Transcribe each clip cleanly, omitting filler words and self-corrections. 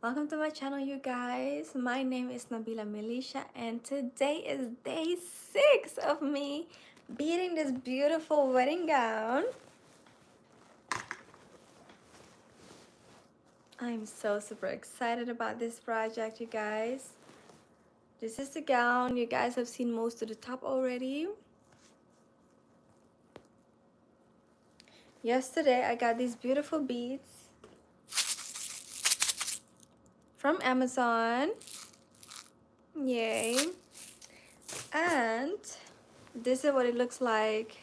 Welcome to my channel, you guys. My name is Nabila Melisha, and today is day 6 of me beading this beautiful wedding gown. I'm so super excited about this project, you guys. This is the gown. You guys have seen most of the top already. Yesterday I got these beautiful beads from Amazon. Yay. And this is what it looks like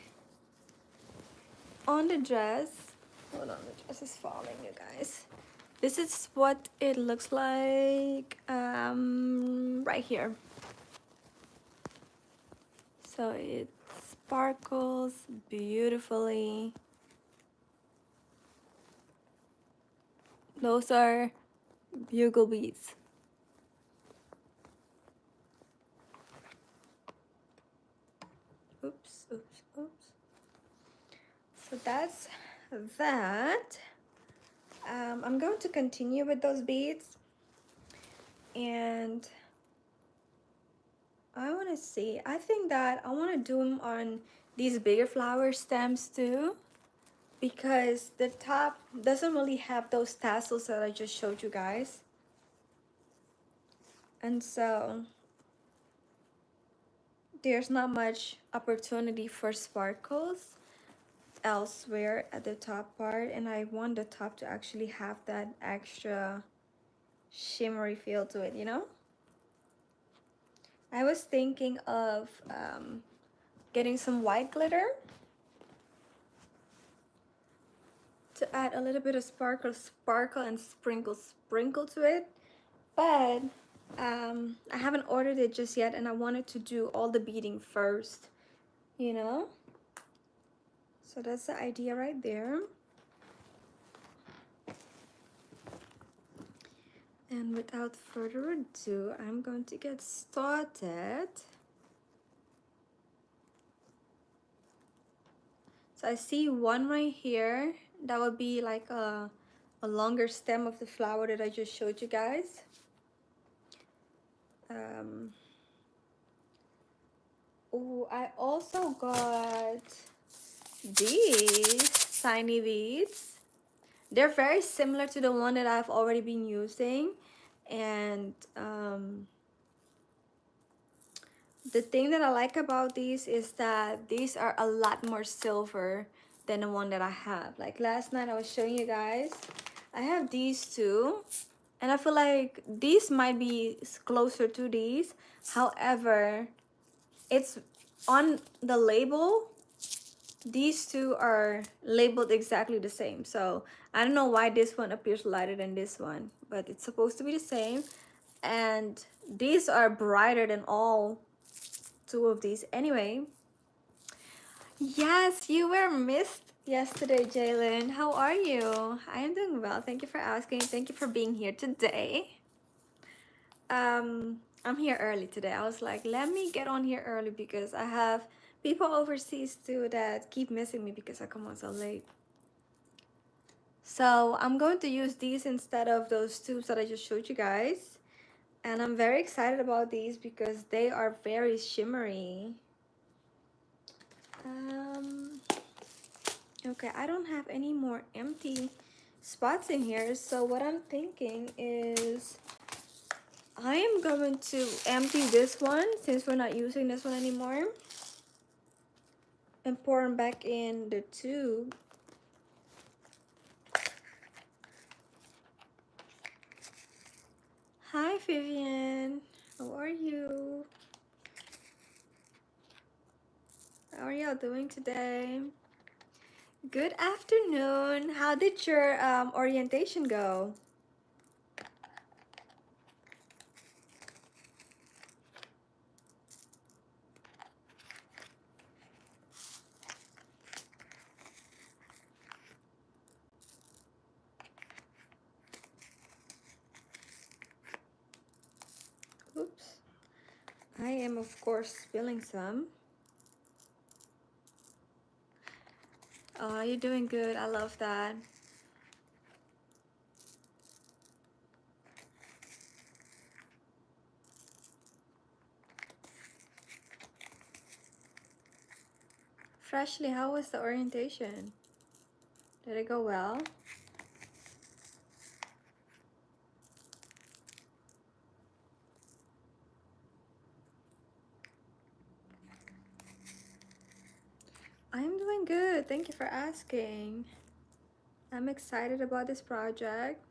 on the dress. Hold on, the dress is falling, you guys. This is what it looks like right here. So it sparkles beautifully. Those are bugle beads. Oops, oops, oops. So that's that. I'm going to continue with those beads, and I want to see, I think that I want to do them on these bigger flower stems too, because the top doesn't really have those tassels that I just showed you guys. And so there's not much opportunity for sparkles elsewhere at the top part, and I want the top to actually have that extra shimmery feel to it, you know? I was thinking of getting some white glitter to add a little bit of sparkle and sprinkle to it, but I haven't ordered it just yet, and I wanted to do all the beading first, you know? So that's the idea right there. And without further ado, I'm going to get started. So I see one right here. That would be like a longer stem of the flower that I just showed you guys. Oh, I also got these tiny beads. They're very similar to the one that I've already been using, and the thing that I like about these is that these are a lot more silver than the one that I have. Like last night I was showing you guys, I have these two, and I feel like these might be closer to these. However, it's on the label, these two are labeled exactly the same. So I don't know why this one appears lighter than this one, but it's supposed to be the same. And these are brighter than all two of these. Anyway, yes, you were missed yesterday, Jalen. How are you? I am doing well. Thank you for asking. Thank you for being here today. I'm here early today. I was like, let me get on here early because I have people overseas too that keep missing me because I come on so late. So I'm going to use these instead of those tubes that I just showed you guys. And I'm very excited about these because they are very shimmery. Okay, I don't have any more empty spots in here. So what I'm thinking is I am going to empty this one since we're not using this one anymore, and pour them back in the tube. Hi, Vivian. How are you? How are y'all doing today? Good afternoon. How did your orientation go? Oops. I am, of course, spilling some. Oh, you're doing good. I love that. Freshly, how was the orientation? Did it go well? I'm doing good. Thank you for asking. I'm excited about this project.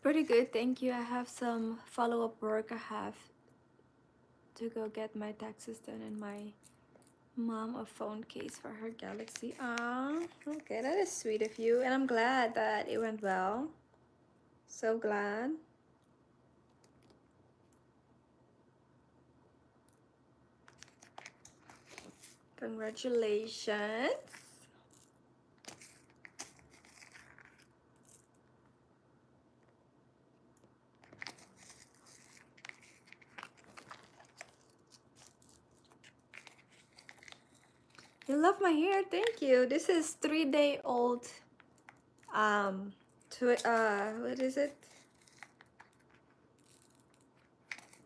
Pretty good, thank you. I have some follow-up work. I have to go get my taxes done and my mom a phone case for her Galaxy. Ah, okay, that is sweet of you. And I'm glad that it went well. So glad. Congratulations. You love my hair, thank you. This is 3-day-old what is it?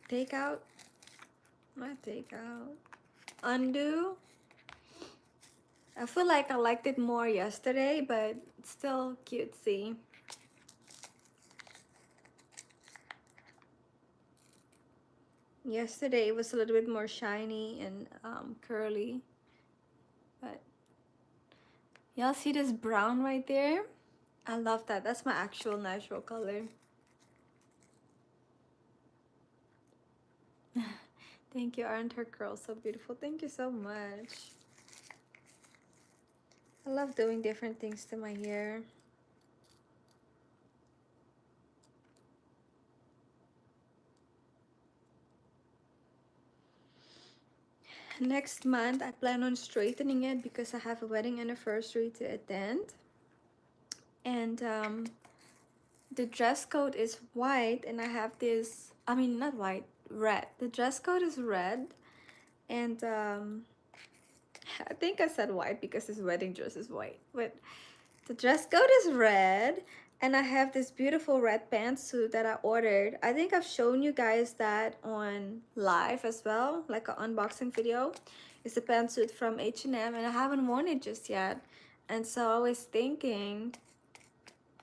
Takeout? Not takeout. Undo. I feel like I liked it more yesterday, but it's still cutesy. Yesterday it was a little bit more shiny and curly, but y'all see this brown right there? I love that. That's my actual natural color. Thank you. Aren't her curls so beautiful? Thank you so much. I love doing different things to my hair. Next month I plan on straightening it because I have a wedding anniversary to attend. And the dress code is white, and I have this, I mean not white, red. The dress code is red, and I think I said white because his wedding dress is white, but the dress code is red, and I have this beautiful red pantsuit that I ordered. I think I've shown you guys that on live as well, like an unboxing video. It's a pantsuit from H&M, and I haven't worn it just yet, and so I was thinking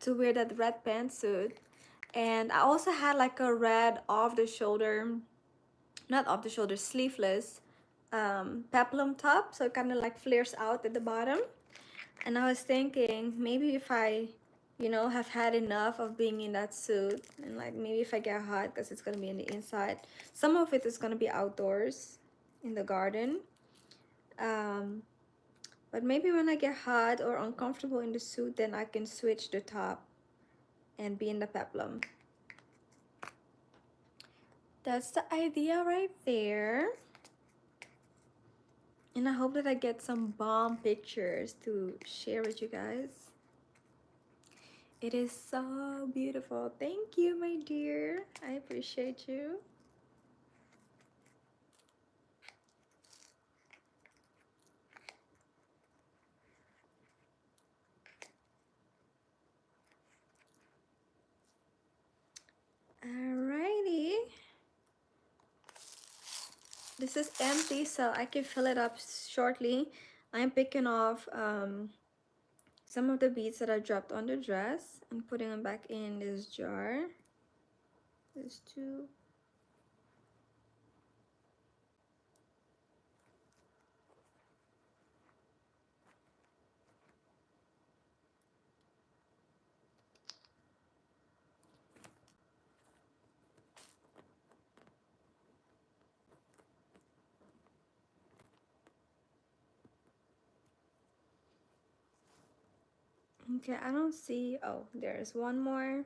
to wear that red pantsuit. And I also had like a red off the shoulder, not off the shoulder, sleeveless peplum top, so it kind of like flares out at the bottom. And I was thinking maybe if I, you know, have had enough of being in that suit, and like maybe if I get hot, because it's gonna be in the inside, some of it is gonna be outdoors in the garden, but maybe when I get hot or uncomfortable in the suit, then I can switch the top and be in the peplum. That's the idea right there. And I hope that I get some bomb pictures to share with you guys. It is so beautiful. Thank you, my dear. I appreciate you. Alrighty. This is empty, so I can fill it up shortly. I'm picking off some of the beads that I dropped on the dress and putting them back in this jar. There's two. Okay, I don't see. Oh, there's one more.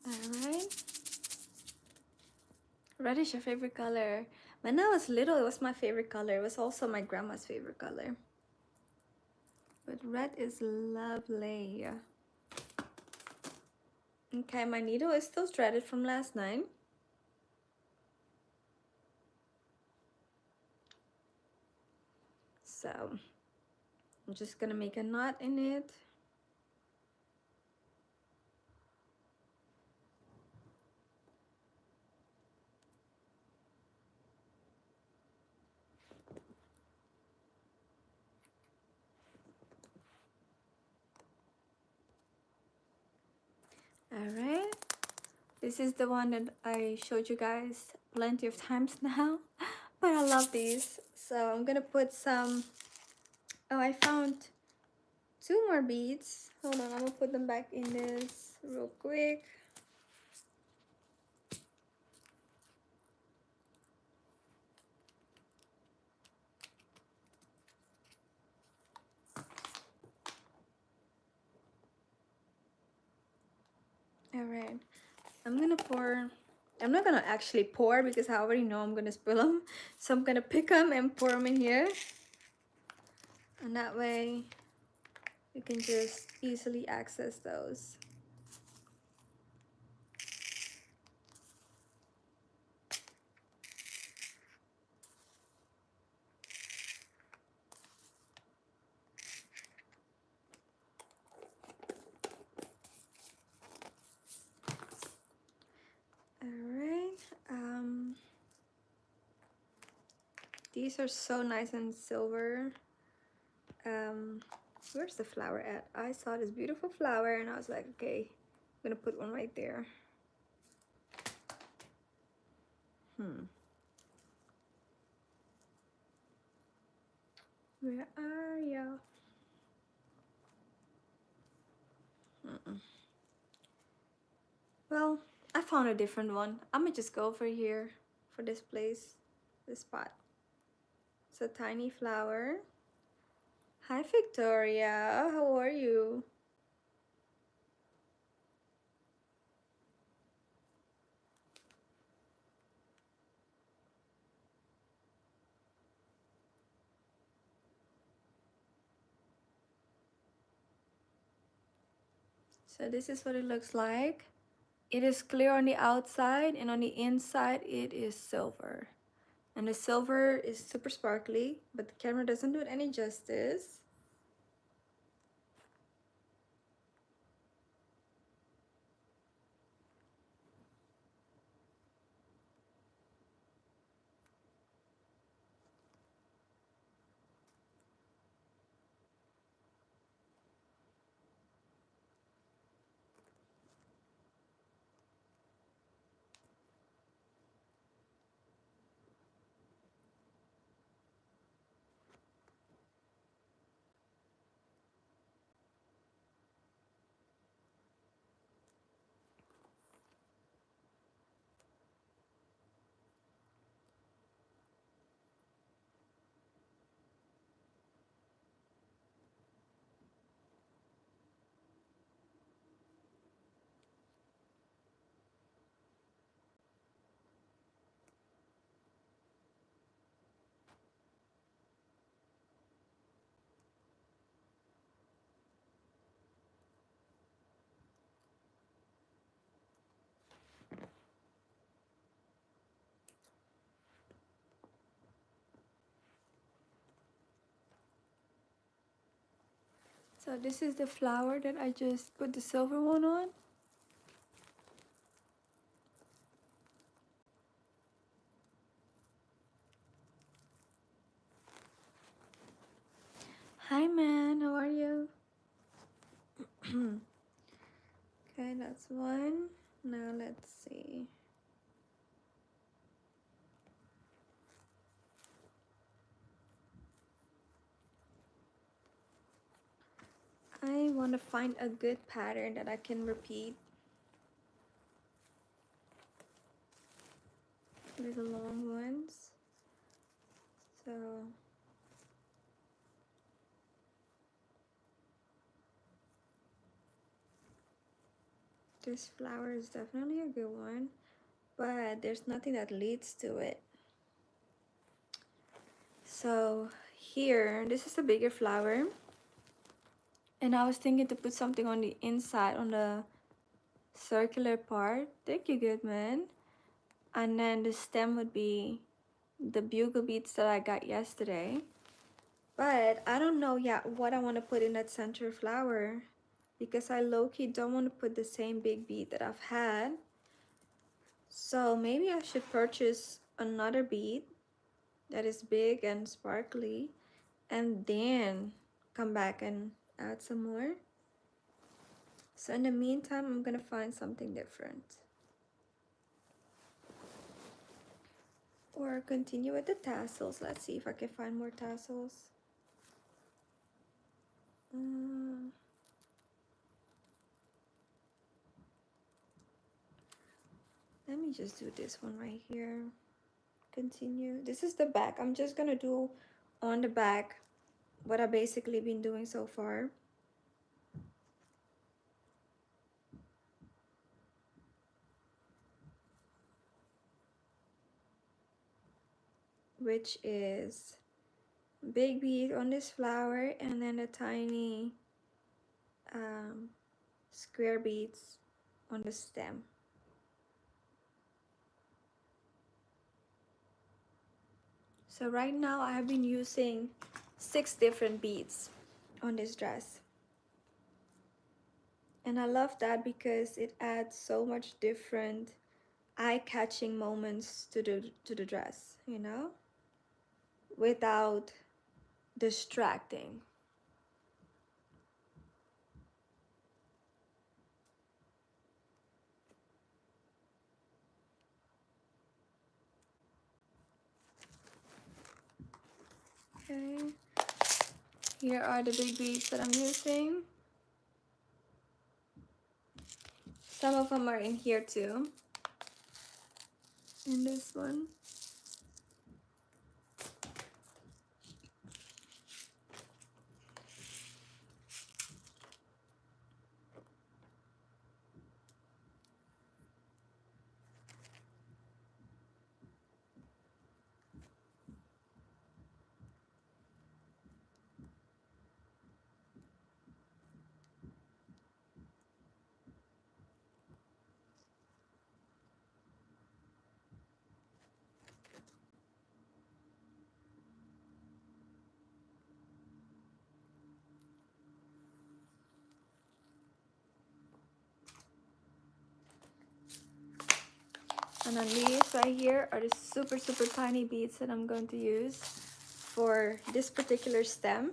Alright. Red is your favorite color. When I was little, it was my favorite color. It was also my grandma's favorite color. But red is lovely. Okay, my needle is still threaded from last night. So I'm just gonna make a knot in it. All right, this is the one that I showed you guys plenty of times now, but I love these. So I'm gonna put some, oh, I found 2 more beads. Hold on, I'm gonna put them back in this real quick. All right, I'm gonna pour. I'm not gonna actually pour because I already know I'm gonna spill them. So I'm gonna pick them and pour them in here. And that way you can just easily access those. Alright, these are so nice and silver. Where's the flower at? I saw this beautiful flower and I was like, okay, I'm gonna put one right there. Where are you? Well, I found a different one. I'm gonna just go over here for this place, this spot. It's a tiny flower. Hi, Victoria. How are you? So this is what it looks like. It is clear on the outside and on the inside it is silver. And the silver is super sparkly, but the camera doesn't do it any justice. So this is the flower that I just put the silver one on. Hi man, how are you? Okay, that's one. Now let's see. I want to find a good pattern that I can repeat. There's the long ones. So this flower is definitely a good one, but there's nothing that leads to it. So here, this is a bigger flower. And I was thinking to put something on the inside, on the circular part. Thank you, Goodman. And then the stem would be the bugle beads that I got yesterday. But I don't know yet what I want to put in that center flower, because I low-key don't want to put the same big bead that I've had. So maybe I should purchase another bead that is big and sparkly, and then come back and add some more. So in the meantime, I'm gonna find something different. Or continue with the tassels. Let's see if I can find more tassels. Let me just do this one right here. Continue. This is the back. I'm just gonna do on the back what I've basically been doing so far. Which is big bead on this flower and then a tiny square beads on the stem. So right now I have been using 6 different beads on this dress. And I love that because it adds so much different eye-catching moments to the dress, you know, without distracting. Okay, here are the big beads that I'm using. Some of them are in here too, in this one. And then these right here are the super tiny beads that I'm going to use for this particular stem.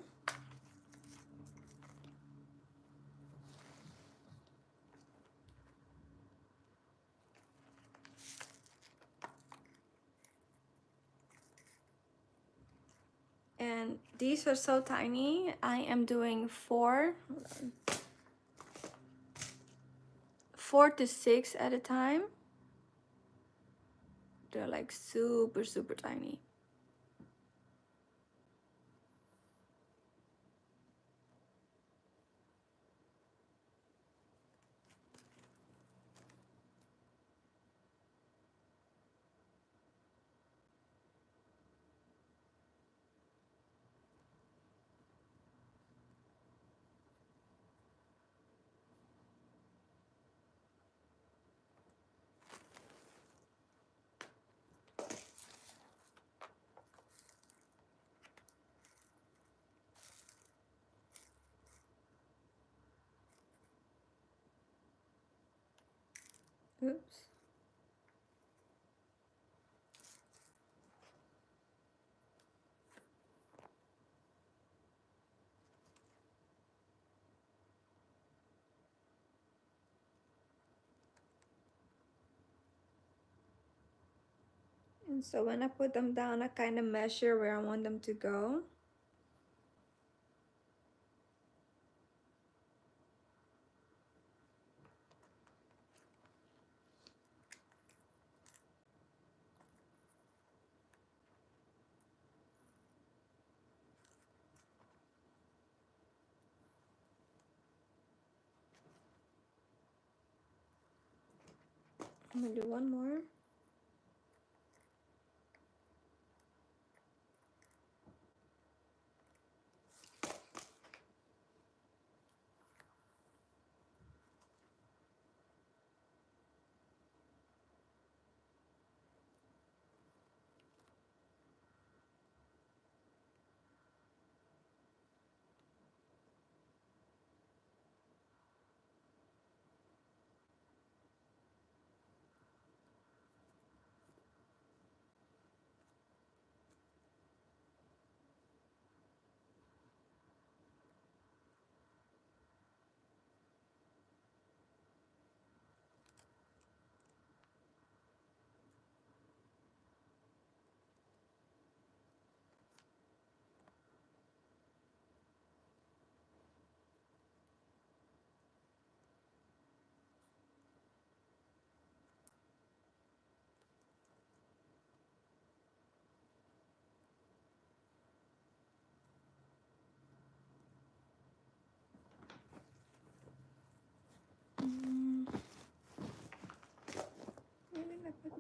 And these are so tiny. I am doing 4 to 6 at a time. They're like super tiny. Oops. And so when I put them down, I kind of measure where I want them to go. I'm gonna do one more.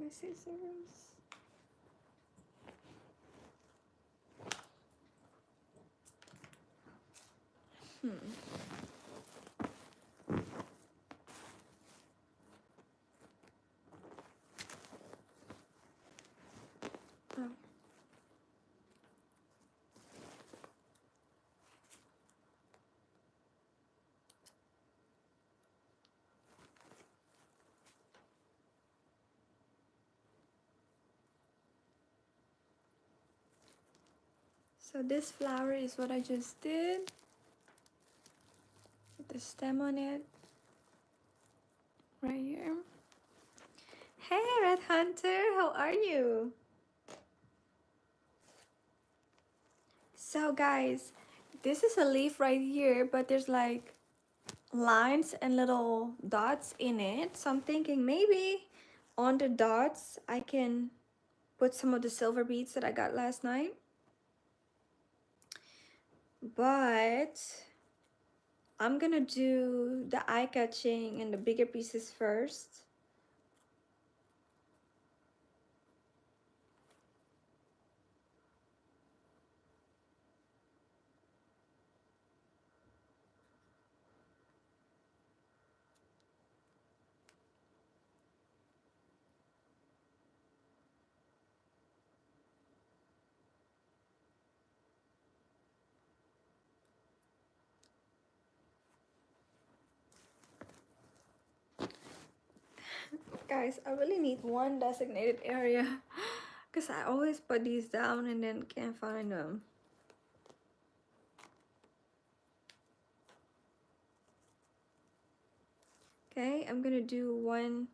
my scissors. Oh. So this flower is what I just did with the stem on it right here. Hey Red Hunter, how are you? So guys, this is a leaf right here, but there's like lines and little dots in it. So I'm thinking maybe on the dots I can put some of the silver beads that I got last night. But I'm gonna do the eye-catching and the bigger pieces first. Guys, I really need one designated area because I always put these down and then can't find them. Okay, I'm gonna do one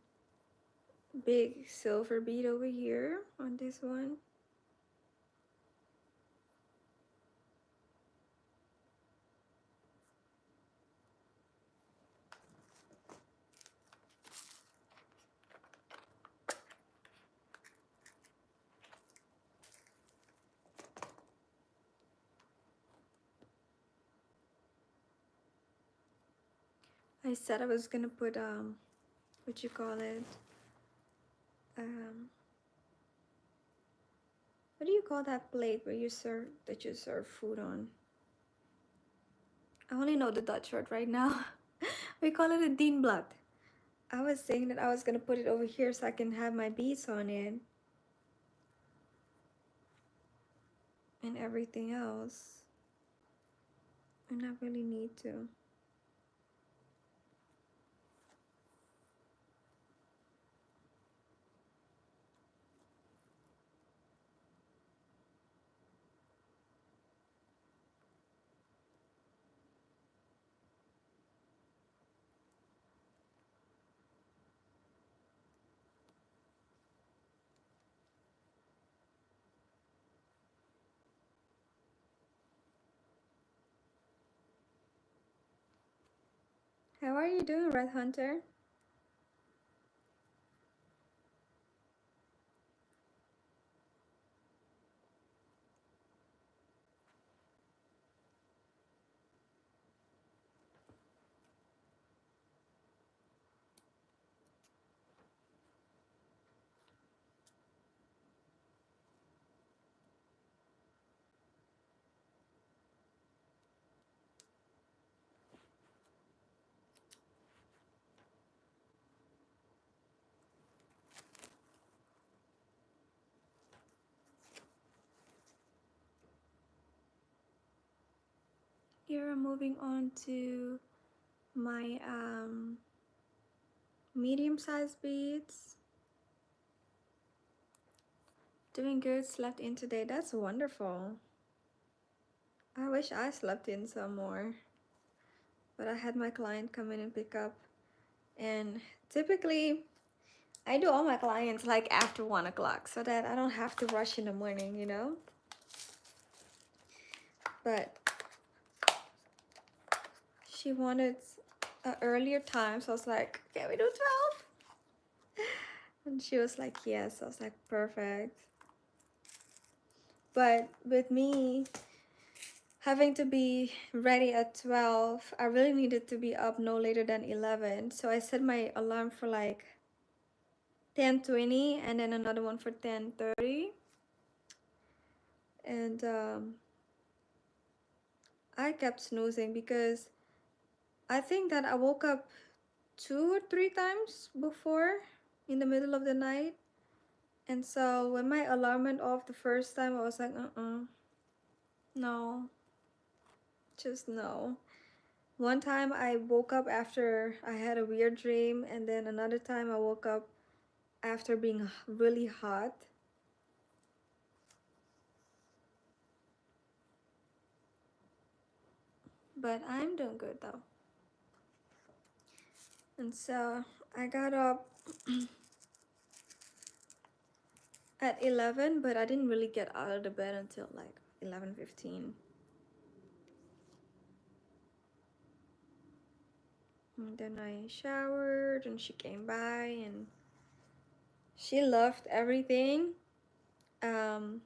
big silver bead over here on this one. I said I was gonna put what you call it, what do you call that plate where you serve food on? I only know the Dutch word right now. We call it a dienblad. I was saying that I was gonna put it over here so I can have my beads on it and everything else, and I really need to. How are you doing, Red Hunter? Here I'm moving on to my medium-sized beads. Doing good, slept in today. That's wonderful. I wish I slept in some more. But I had my client come in and pick up. And typically, I do all my clients like after 1 o'clock so that I don't have to rush in the morning, you know? But she wanted an earlier time, so I was like, can we do 12? And she was like, yes. I was like, perfect. But with me having to be ready at 12, I really needed to be up no later than 11. So I set my alarm for like 10:20, and then another one for 10:30. And I kept snoozing because I think that I woke up 2 or 3 times before in the middle of the night. And so when my alarm went off the first time, I was like, no, just no. One time I woke up after I had a weird dream, and then another time I woke up after being really hot. But I'm doing good though. And so I got up at 11, but I didn't really get out of the bed until like 11:15. And then I showered, and she came by, and she loved everything. Um,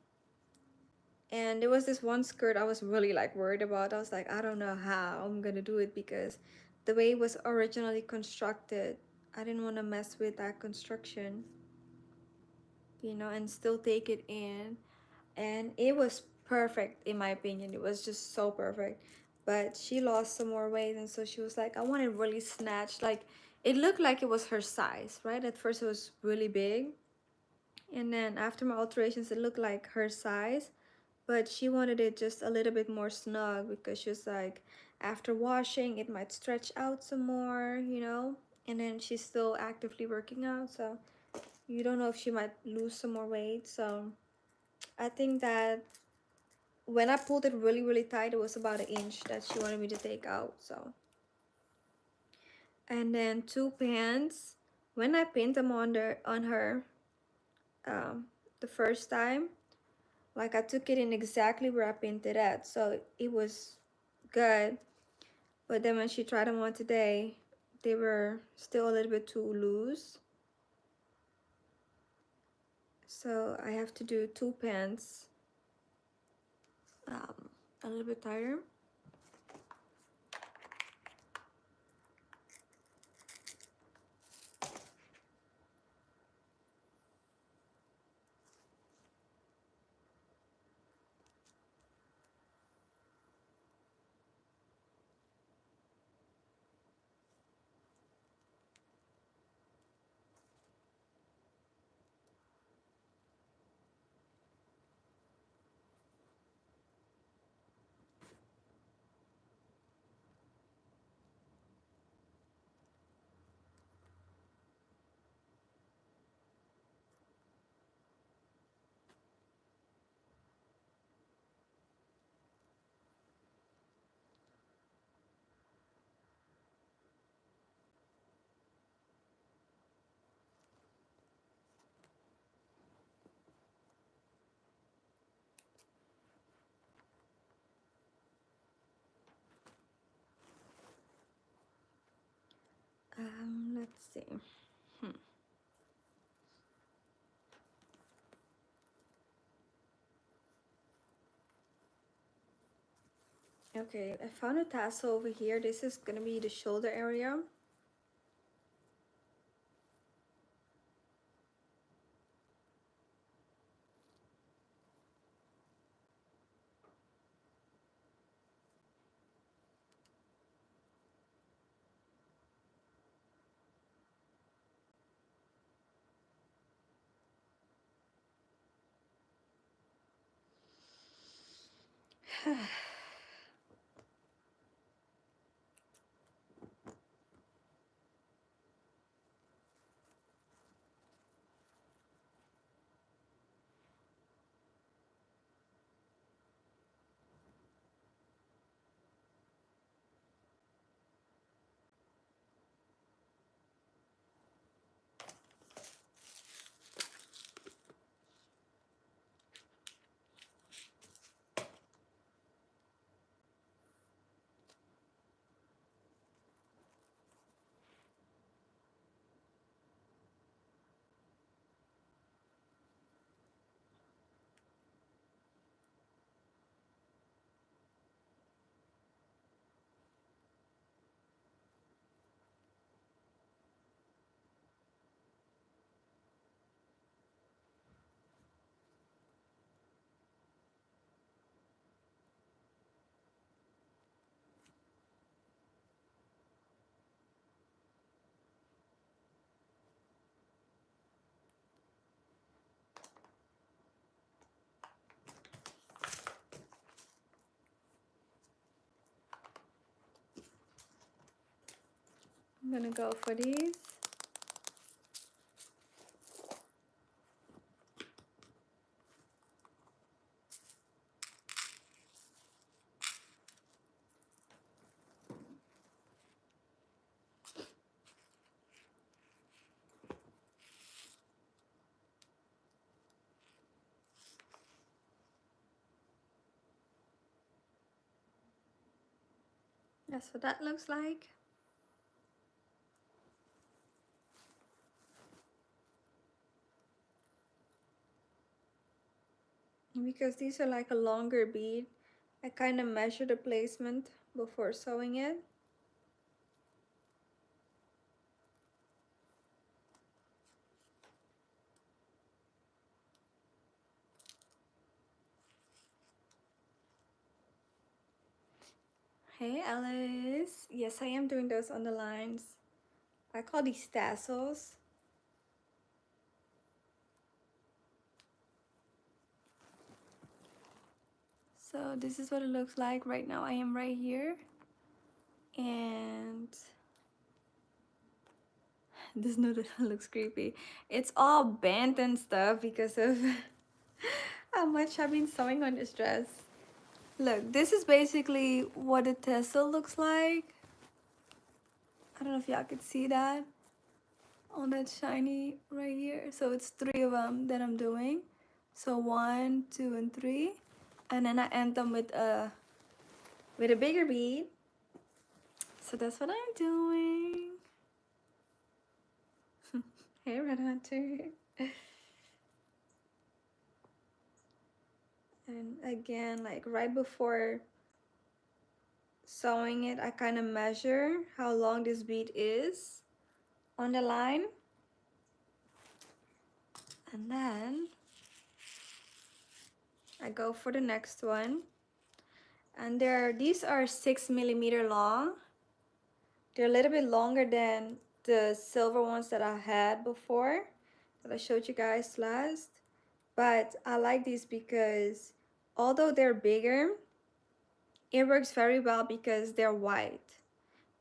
and there was this one skirt I was really like worried about. I was like, I don't know how I'm gonna do it because the way it was originally constructed, I didn't want to mess with that construction, you know, and still take it in. And it was perfect in my opinion. It was just so perfect. But she lost some more weight, and so she was like, I want it really snatched. Like it looked like it was her size, right? At first it was really big, and then after my alterations it looked like her size, but she wanted it just a little bit more snug because she was like, after washing it might stretch out some more, you know. And then she's still actively working out, so you don't know if she might lose some more weight. So I think that when I pulled it really, really tight, it was about 1 inch that she wanted me to take out. So, and then 2 pants. When I pinned them on her, um, the first time, like I took it in exactly where I pinned it at, so it was good. But then when she tried them on today, they were still a little bit too loose. So I have to do 2 pants, a little bit tighter. Let's see. Okay, I found a tassel over here. This is gonna be the shoulder area. I'm gonna go for these. That's what that looks like. And because these are like a longer bead, I kind of measure the placement before sewing it. Hey Alice. Yes, I am doing those on the lines. I call these tassels. So this is what it looks like right now. I am right here. And this noodle looks creepy. It's all bent and stuff because of how much I've been sewing on this dress. Look, this is basically what a tassel looks like. I don't know if y'all could see that. All that shiny right here. So it's 3 of them that I'm doing. So 1, 2, and 3. And then I end them with a bigger bead. So that's what I'm doing. Hey, Red Hunter. And again, like right before sewing it, I kind of measure how long this bead is on the line. And then I go for the next one. And these are 6mm long. They're a little bit longer than the silver ones that I had before, that I showed you guys last. But I like these because although they're bigger, it works very well because they're white.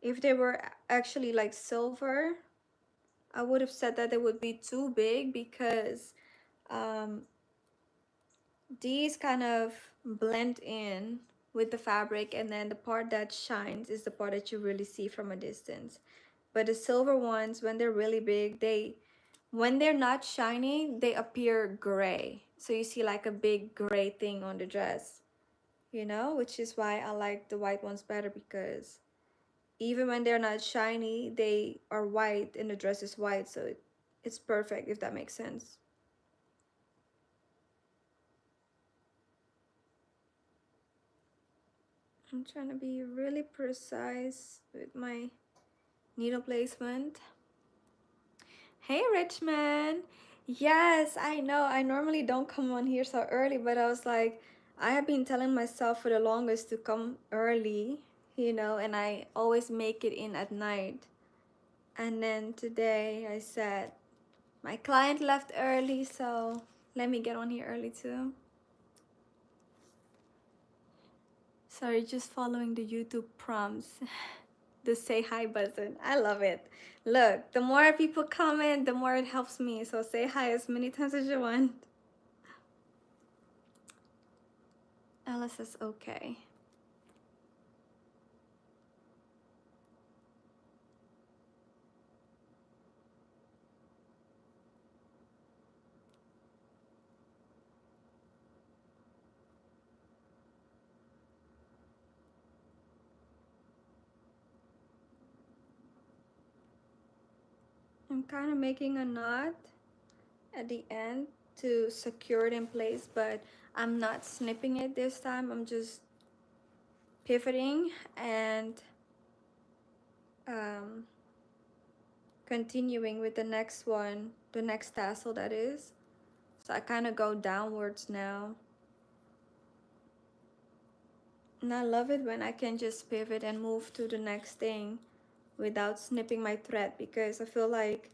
If they were actually like silver, I would have said that they would be too big because these kind of blend in with the fabric, and then the part that shines is the part that you really see from a distance. But the silver ones, when they're really big, when they're not shiny, they appear gray. So you see like a big gray thing on the dress, which is why I like the white ones better, because even when they're not shiny, they are white and the dress is white. So it's perfect, if that makes sense. I'm trying to be really precise with my needle placement. Hey, Richmond. Yes, I know. I normally don't come on here so early, but I was like, I have been telling myself for the longest to come early, and I always make it in at night. And then today I said, my client left early, so let me get on here early too. Sorry, just following the YouTube prompts. The say hi button. I love it. Look, the more people comment, the more it helps me. So say hi as many times as you want. Ella says okay. I'm kind of making a knot at the end to secure it in place, but I'm not snipping it this time. I'm just pivoting and continuing with the next one, the next tassel that is. So I kind of go downwards now. And I love it when I can just pivot and move to the next thing without snipping my thread, because I feel like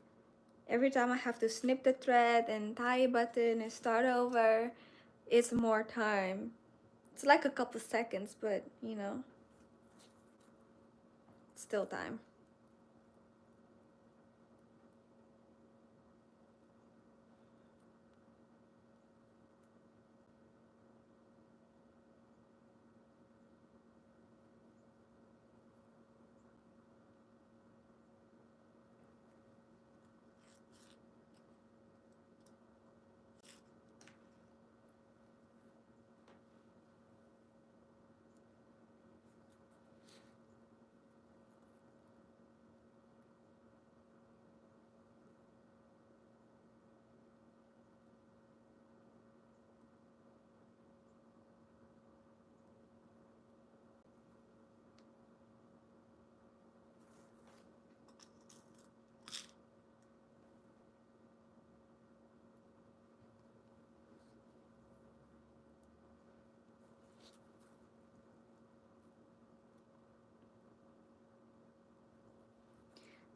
every time I have to snip the thread and tie a button and start over, it's more time. It's like a couple seconds, but it's still time.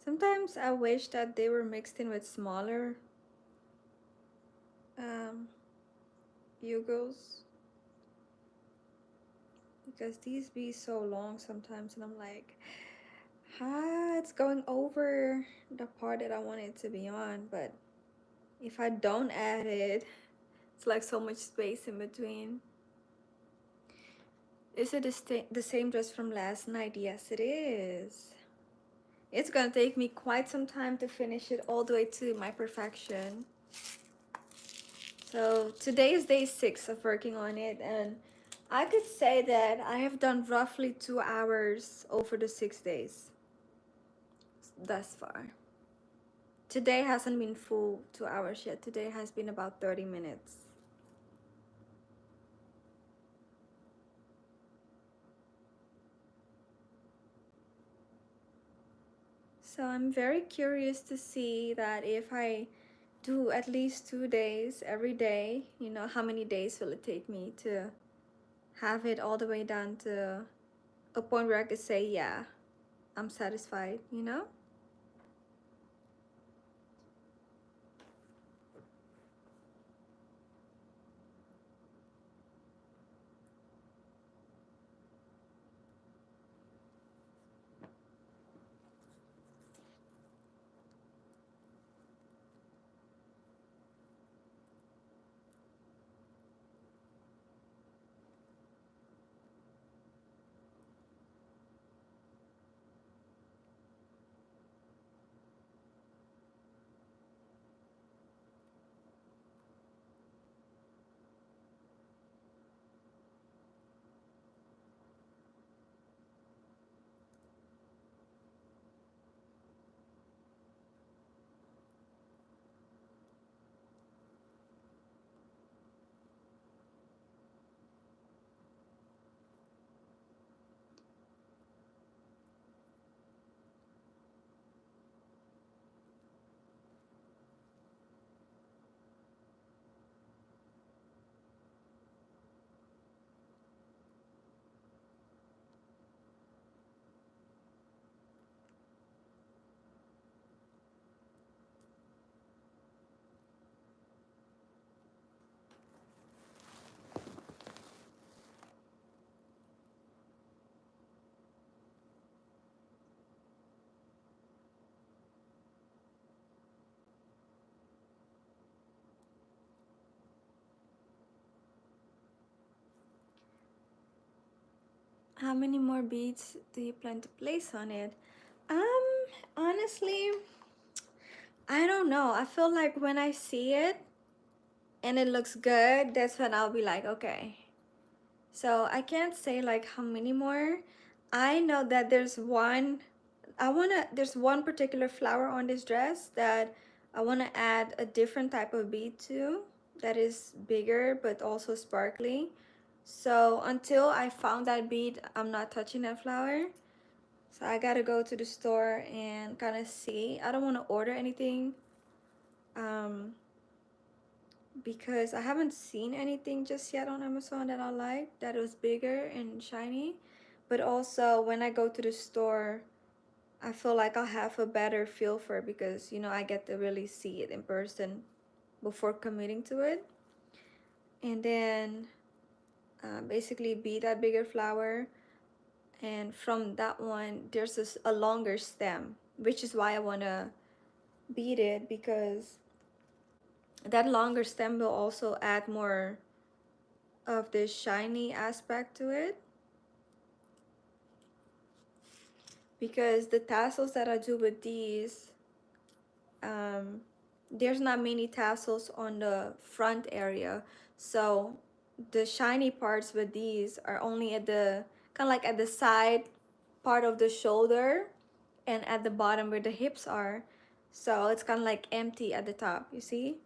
Sometimes I wish that they were mixed in with smaller um, bugles, because these be so long sometimes, and I'm like, it's going over the part that I want it to be on. But if I don't add it, it's like so much space in between. Is it the same dress from last night? Yes, it is. It's gonna take me quite some time to finish it all the way to my perfection. So today is day 6 of working on it, and I could say that I have done roughly 2 hours over the 6 days thus far. Today hasn't been full 2 hours yet. Today has been about 30 minutes. So I'm very curious to see that if I do at least 2 days every day, you know, how many days will it take me to have it all the way down to a point where I could say, yeah, I'm satisfied, you know? How many more beads do you plan to place on it? Honestly, I don't know. I feel like when I see it and it looks good, that's when I'll be like, okay. So I can't say like how many more. I know that there's one, there's one particular flower on this dress that I wanna add a different type of bead to that is bigger but also sparkly. So until I found that bead, I'm not touching that flower. So I gotta go to the store and kind of see. I don't want to order anything um, because I haven't seen anything just yet on Amazon that I like that was bigger and shiny. But also when I go to the store, I feel like I'll have a better feel for it because, you know, I get to really see it in person before committing to it. And then basically be that bigger flower. And from that one, there's a longer stem, which is why I want to beat it, because that longer stem will also add more of this shiny aspect to it, because the tassels that I do with these, there's not many tassels on the front area, so the shiny parts with these are only at the kind of like at the side part of the shoulder and at the bottom where the hips are, so it's kind of like empty at the top, you see,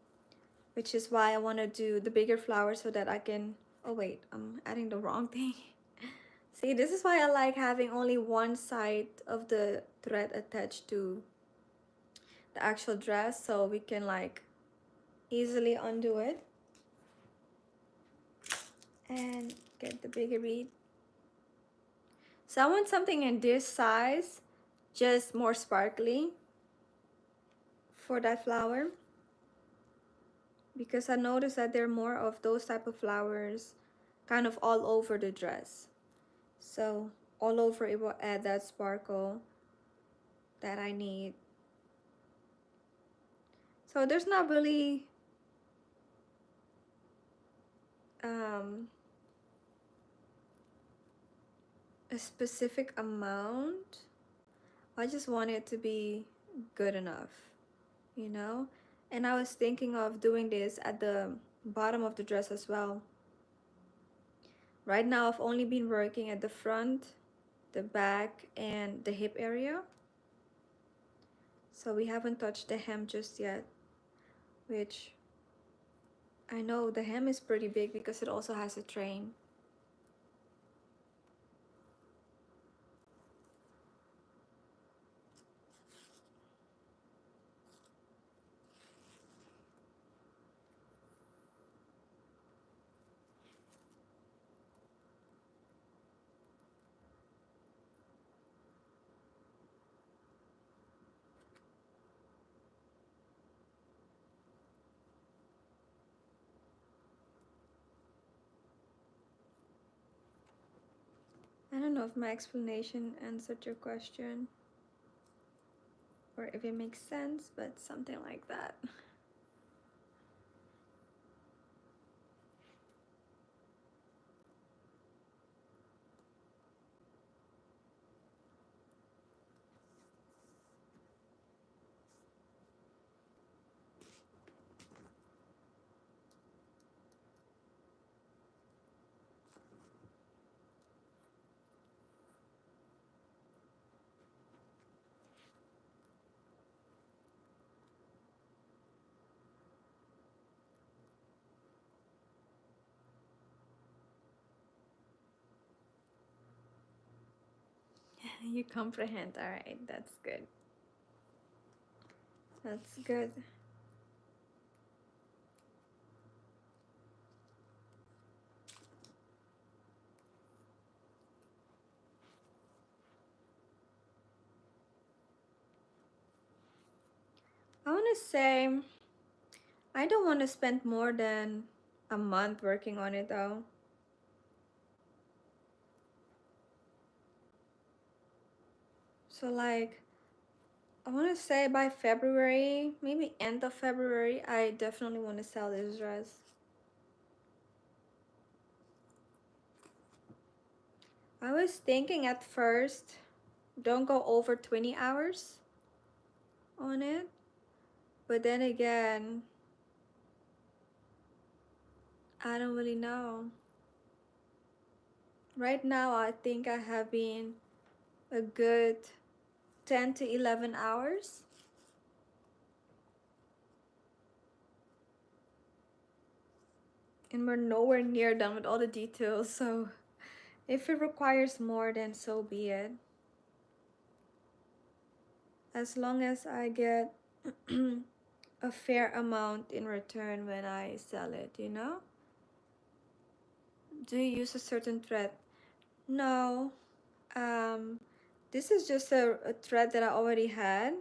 which is why I want to do the bigger flower so that I can, oh wait, I'm adding the wrong thing. See, this is why I like having only one side of the thread attached to the actual dress, so we can like easily undo it and get the bigger bead. So I want something in this size, just more sparkly, for that flower, because I noticed that there are more of those type of flowers kind of all over the dress. So all over it will add that sparkle that I need. So there's not really a specific amount. I just want it to be good enough, you know? And I was thinking of doing this at the bottom of the dress as well. Right now I've only been working at the front, the back, and the hip area. So we haven't touched the hem just yet, which I know the hem is pretty big because it also has a train. I don't know if my explanation answered your question or if it makes sense, but something like that. You comprehend. All right, that's good. That's good. I want to say I don't want to spend more than a month working on it though. So like I want to say by February, maybe end of February, I definitely want to sell this dress. I was thinking at first, don't go over 20 hours on it. But then again, I don't really know. Right now, I think I have been a good 10 to 11 hours. And we're nowhere near done with all the details, so if it requires more, then so be it. As long as I get a fair amount in return when I sell it, you know? Do you use a certain thread? No. This is just a thread that I already had.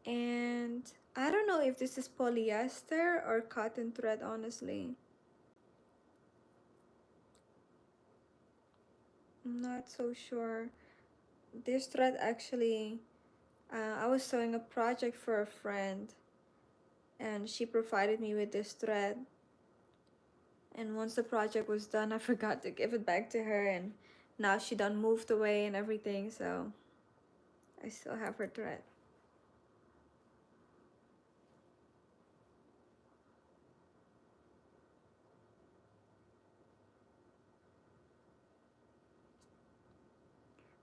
And I don't know if this is polyester or cotton thread, honestly. I'm not so sure. This thread actually, I was sewing a project for a friend and she provided me with this thread. And once the project was done, I forgot to give it back to her, and now she done moved away and everything, so I still have her thread.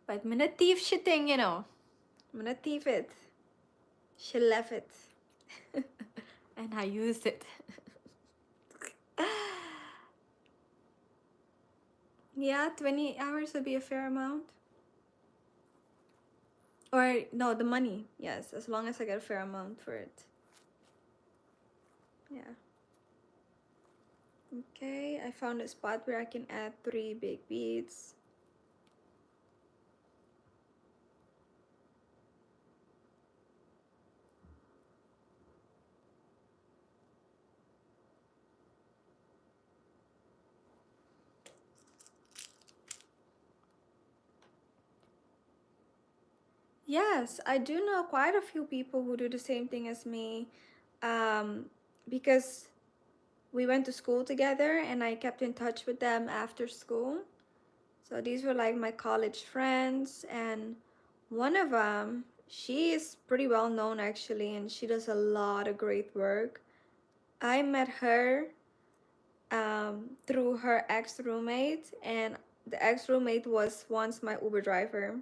But I'm gonna thief she thing, you know. I'm gonna thief it. She left it. And I used it. Yeah, 20 hours would be a fair amount. Or no, the money. Yes, as long as I get a fair amount for it. Yeah. Okay, I found a spot where I can add 3 big beads. Yes, I do know quite a few people who do the same thing as me, um, because we went to school together and I kept in touch with them after school. So these were like my college friends, and one of them, she is pretty well known actually, and she does a lot of great work. I met her through her ex-roommate, and the ex-roommate was once my Uber driver.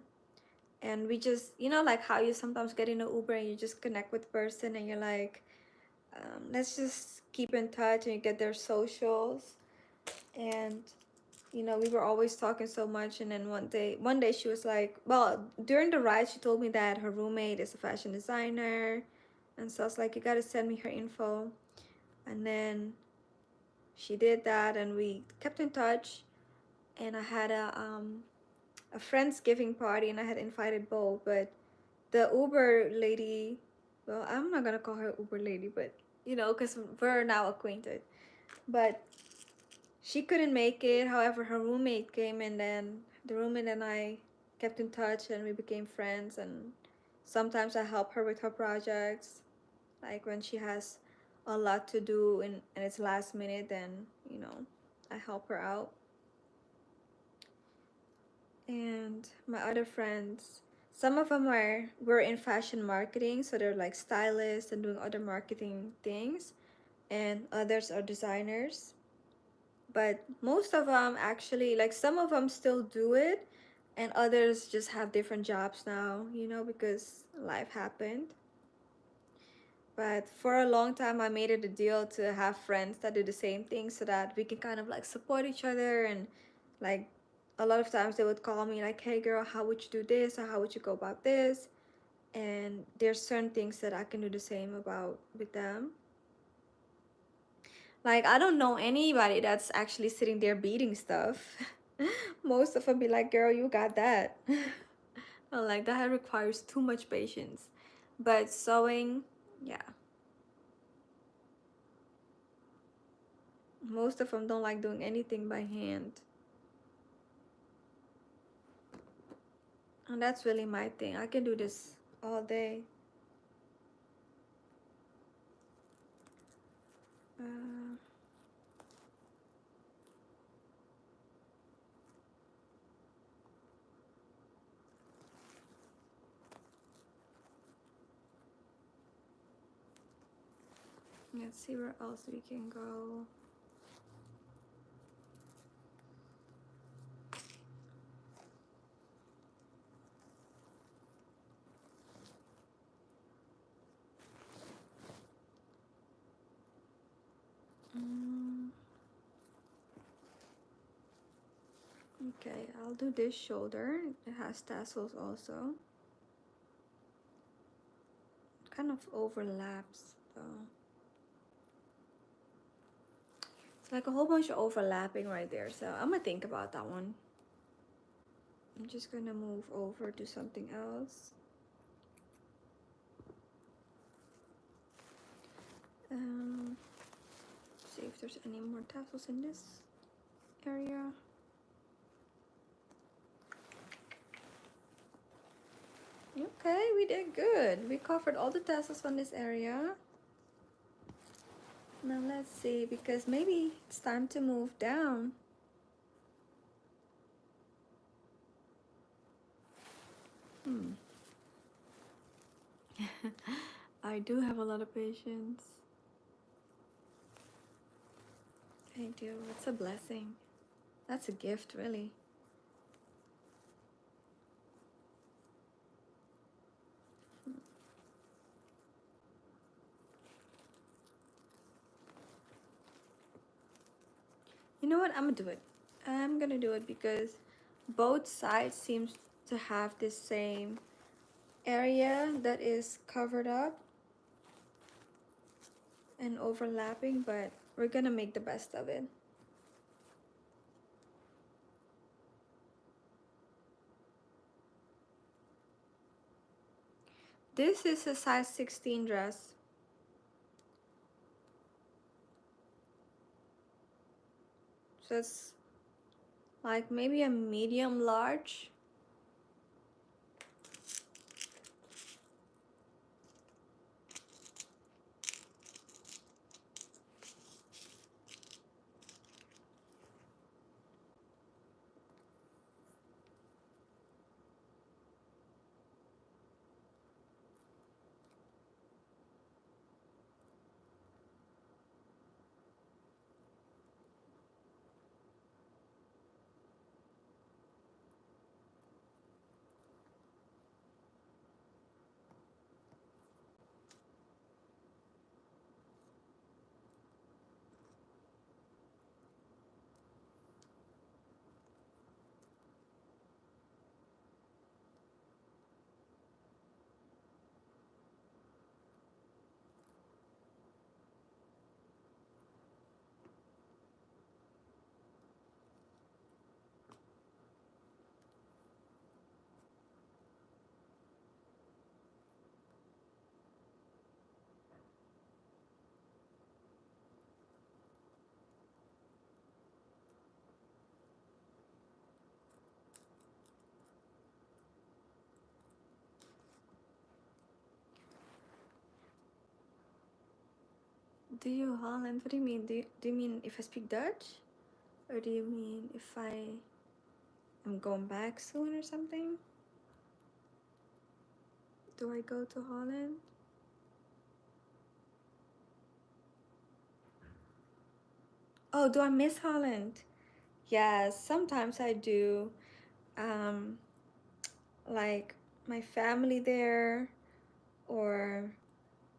And we just, you know, like how you sometimes get in an Uber and you just connect with the person and you're like, let's just keep in touch, and you get their socials. And you know, we were always talking so much, and then one day she was like, well, during the ride she told me that her roommate is a fashion designer, and so I was like, you gotta send me her info. And then she did that, and we kept in touch. And I had a friendsgiving party, and I had invited both, but the Uber lady, well, I'm not gonna call her Uber lady, but you know, because we're now acquainted, but she couldn't make it. However, her roommate came, and then the roommate and I kept in touch, and we became friends. And sometimes I help her with her projects, like when she has a lot to do and it's last minute, then you know, I help her out. And my other friends, some of them were in fashion marketing, so they're like stylists and doing other marketing things, and others are designers. But most of them actually, like some of them still do it, and others just have different jobs now, you know, because life happened. But for a long time I made it a deal to have friends that do the same thing, so that we can kind of like support each other. And like a lot of times they would call me like, hey girl, how would you do this, or how would you go about this? And there's certain things that I can do the same about with them. Like, I don't know anybody that's actually sitting there beating stuff. Most of them be like, girl, you got that. I'm like, that requires too much patience. But sewing, yeah. Most of them don't like doing anything by hand. And that's really my thing. I can do this all day. Uh, let's see where else we can go. Mm, okay, I'll do this shoulder. It has tassels also. Kind of overlaps though. It's like a whole bunch of overlapping right there. So I'm gonna think about that one. I'm just gonna move over to something else. Um, see if there's any more tassels in this area. Okay, we did good. We covered all the tassels on this area. Now let's see, because maybe it's time to move down. I do have a lot of patience. I do. It's a blessing. That's a gift, really. You know what? I'm gonna do it. I'm gonna do it because both sides seems to have this same area that is covered up and overlapping, but we're gonna make the best of it. This is a size 16 dress. So it's like maybe a medium large. Do you Holland? What do you mean? Do you mean if I speak Dutch? Or do you mean if I am going back soon or something? Do I go to Holland? Oh, do I miss Holland? Yes, sometimes I do. Um, like my family there, or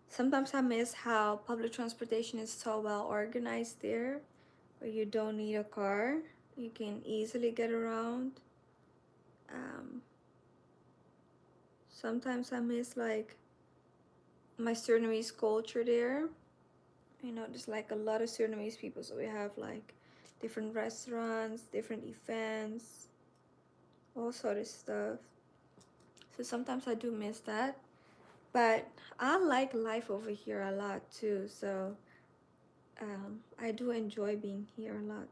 sometimes I miss how public transportation is so well organized there, where you don't need a car. You can easily get around. Um, Sometimes I miss like my Surinamese culture there. You know, there's like a lot of Surinamese people, so we have like different restaurants, different events, all sort of stuff. So sometimes I do miss that, but I like life over here a lot too. So I do enjoy being here a lot.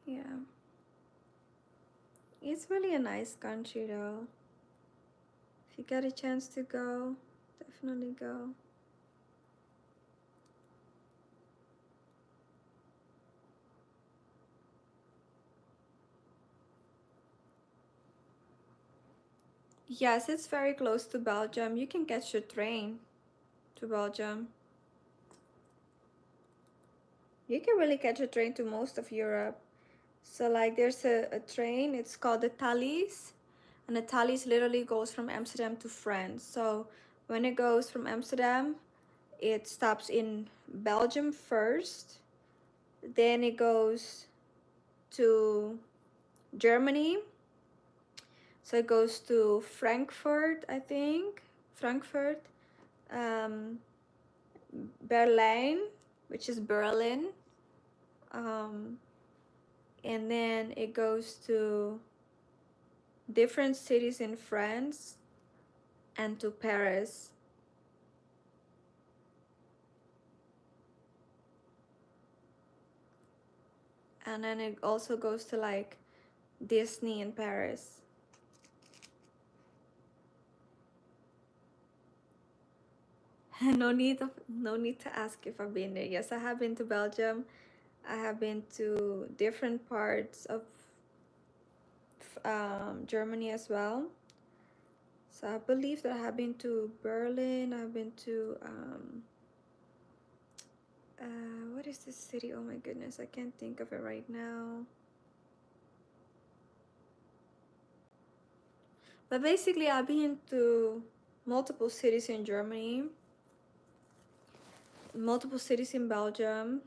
Yeah, it's really a nice country though. If you get a chance to go, definitely go. Yes, it's very close to Belgium. You can catch a train to Belgium. You can really catch a train to most of Europe. So like there's a train, it's called the Thalys. And the Thalys literally goes from Amsterdam to France. So when it goes from Amsterdam, it stops in Belgium first. Then it goes to Germany. So it goes to Frankfurt, I think. Frankfurt. Um, Berlin, which is Berlin. Um, and then it goes to different cities in France and to Paris. And then it also goes to like Disney in Paris. No need to ask if I've been there. Yes, I have been to Belgium. I have been to different parts of Germany as well. So I believe that I have been to Berlin. I've been to what is this city? Oh my goodness, I can't think of it right now. But basically, I've been to multiple cities in Germany, multiple cities in Belgium,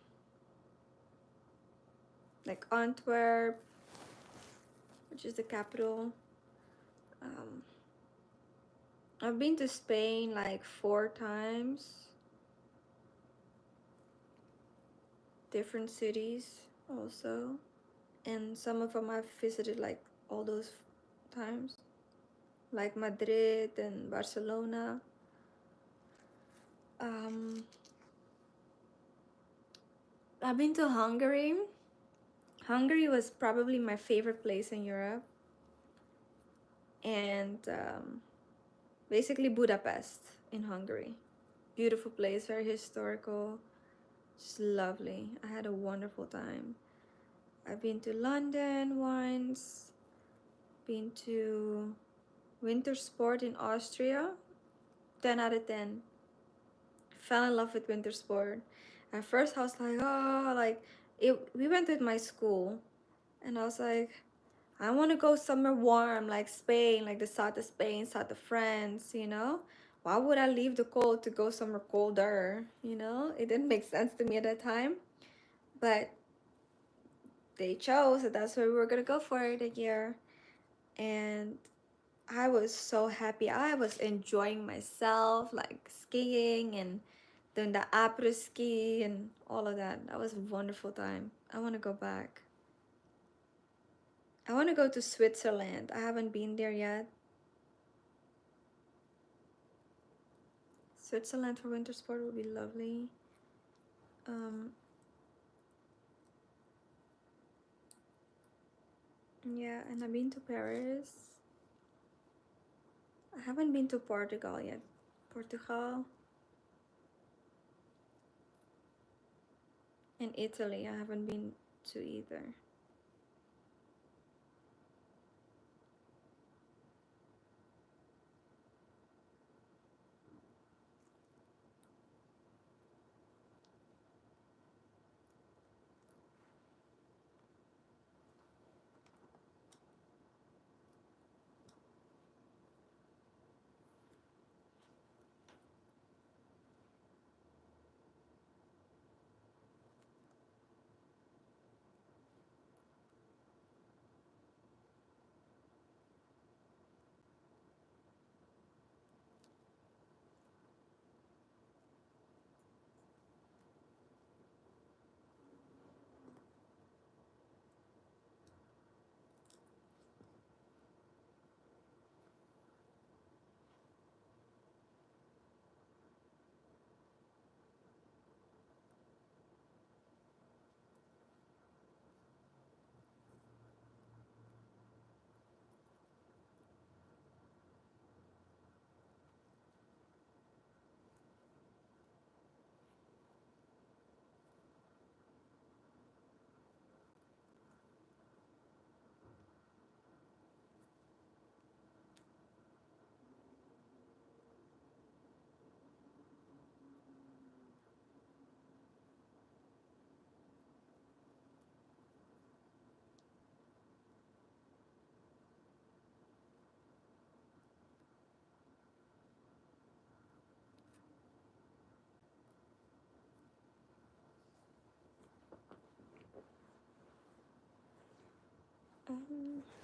like Antwerp, which is the capital. Um, I've been to Spain like 4 times, different cities also. And some of them I've visited like all those times, like Madrid and Barcelona. Um, I've been to Hungary. Hungary was probably my favorite place in Europe. And basically Budapest in Hungary. Beautiful place, very historical, just lovely. I had a wonderful time. I've been to London once, been to winter sport in Austria. 10 out of 10. Fell in love with winter sport. At first I was like, oh, like we went with my school, and I was like, I want to go somewhere warm, like Spain, like the south of Spain, south of France, you know? Why would I leave the cold to go somewhere colder, you know? It didn't make sense to me at that time. But they chose that that's where we were going to go for the year. And I was so happy. I was enjoying myself, like skiing and doing the après ski and all of that. That was a wonderful time. I want to go back. I want to go to Switzerland. I haven't been there yet. Switzerland for winter sport would be lovely. Um, yeah, and I've been to Paris. I haven't been to Portugal yet. Portugal and Italy, I haven't been to either.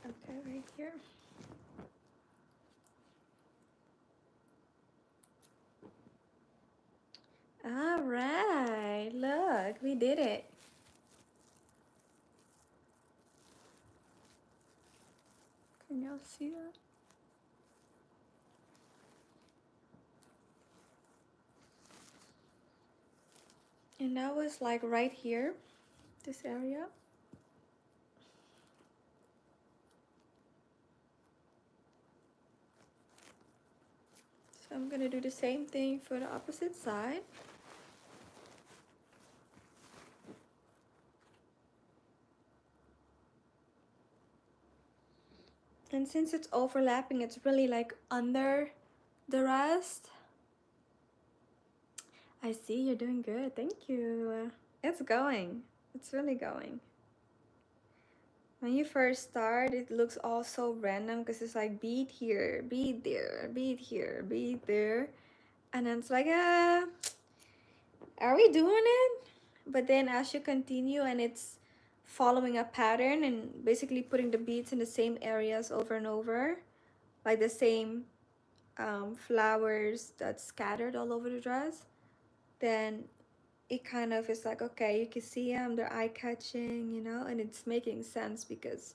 Okay, right here. All right, look, we did it. Can y'all see that? And that was like right here, this area. So I'm gonna do the same thing for the opposite side. And since it's overlapping, it's really like under the rest. I see you're doing good. Thank you. It's going. It's really going. When you first start, it looks all so random because it's like bead here, bead there, bead here, bead there. And then it's like, are we doing it? But then as you continue and it's following a pattern and basically putting the beads in the same areas over and over, like the same flowers that's scattered all over the dress, then it kind of is like, okay, you can see them, they're eye-catching, you know, and it's making sense because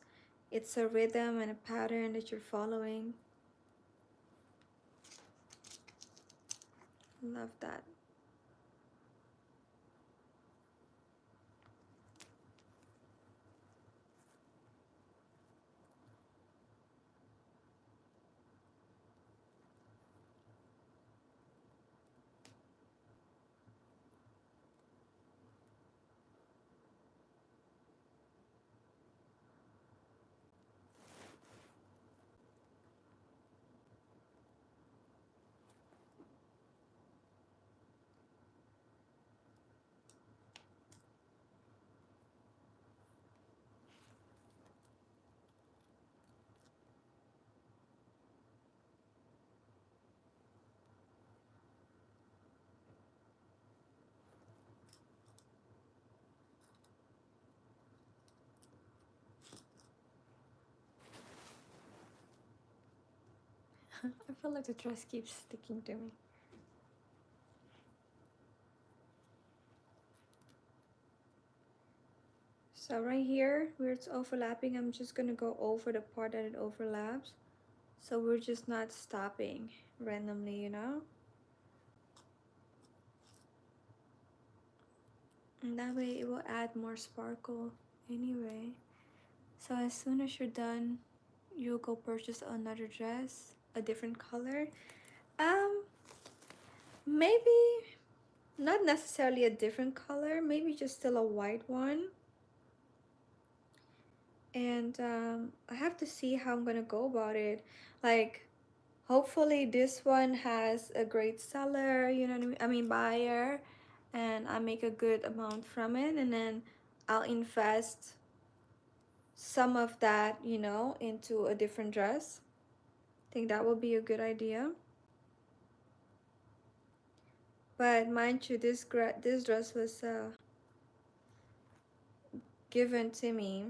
it's a rhythm and a pattern that you're following. Love that. I feel like the dress keeps sticking to me. So right here where it's overlapping, I'm just gonna go over the part that it overlaps. So we're just not stopping randomly, you know? And that way it will add more sparkle anyway. So as soon as you're done, you'll go purchase another dress, a different color. Um, maybe not necessarily a different color, maybe just still a white one. And I have to see how I'm gonna go about it. Like, hopefully this one has a great seller, you know what I mean? I mean buyer, and I make a good amount from it, and then I'll invest some of that, you know, into a different dress. I think that would be a good idea. But mind you, this dress was given to me.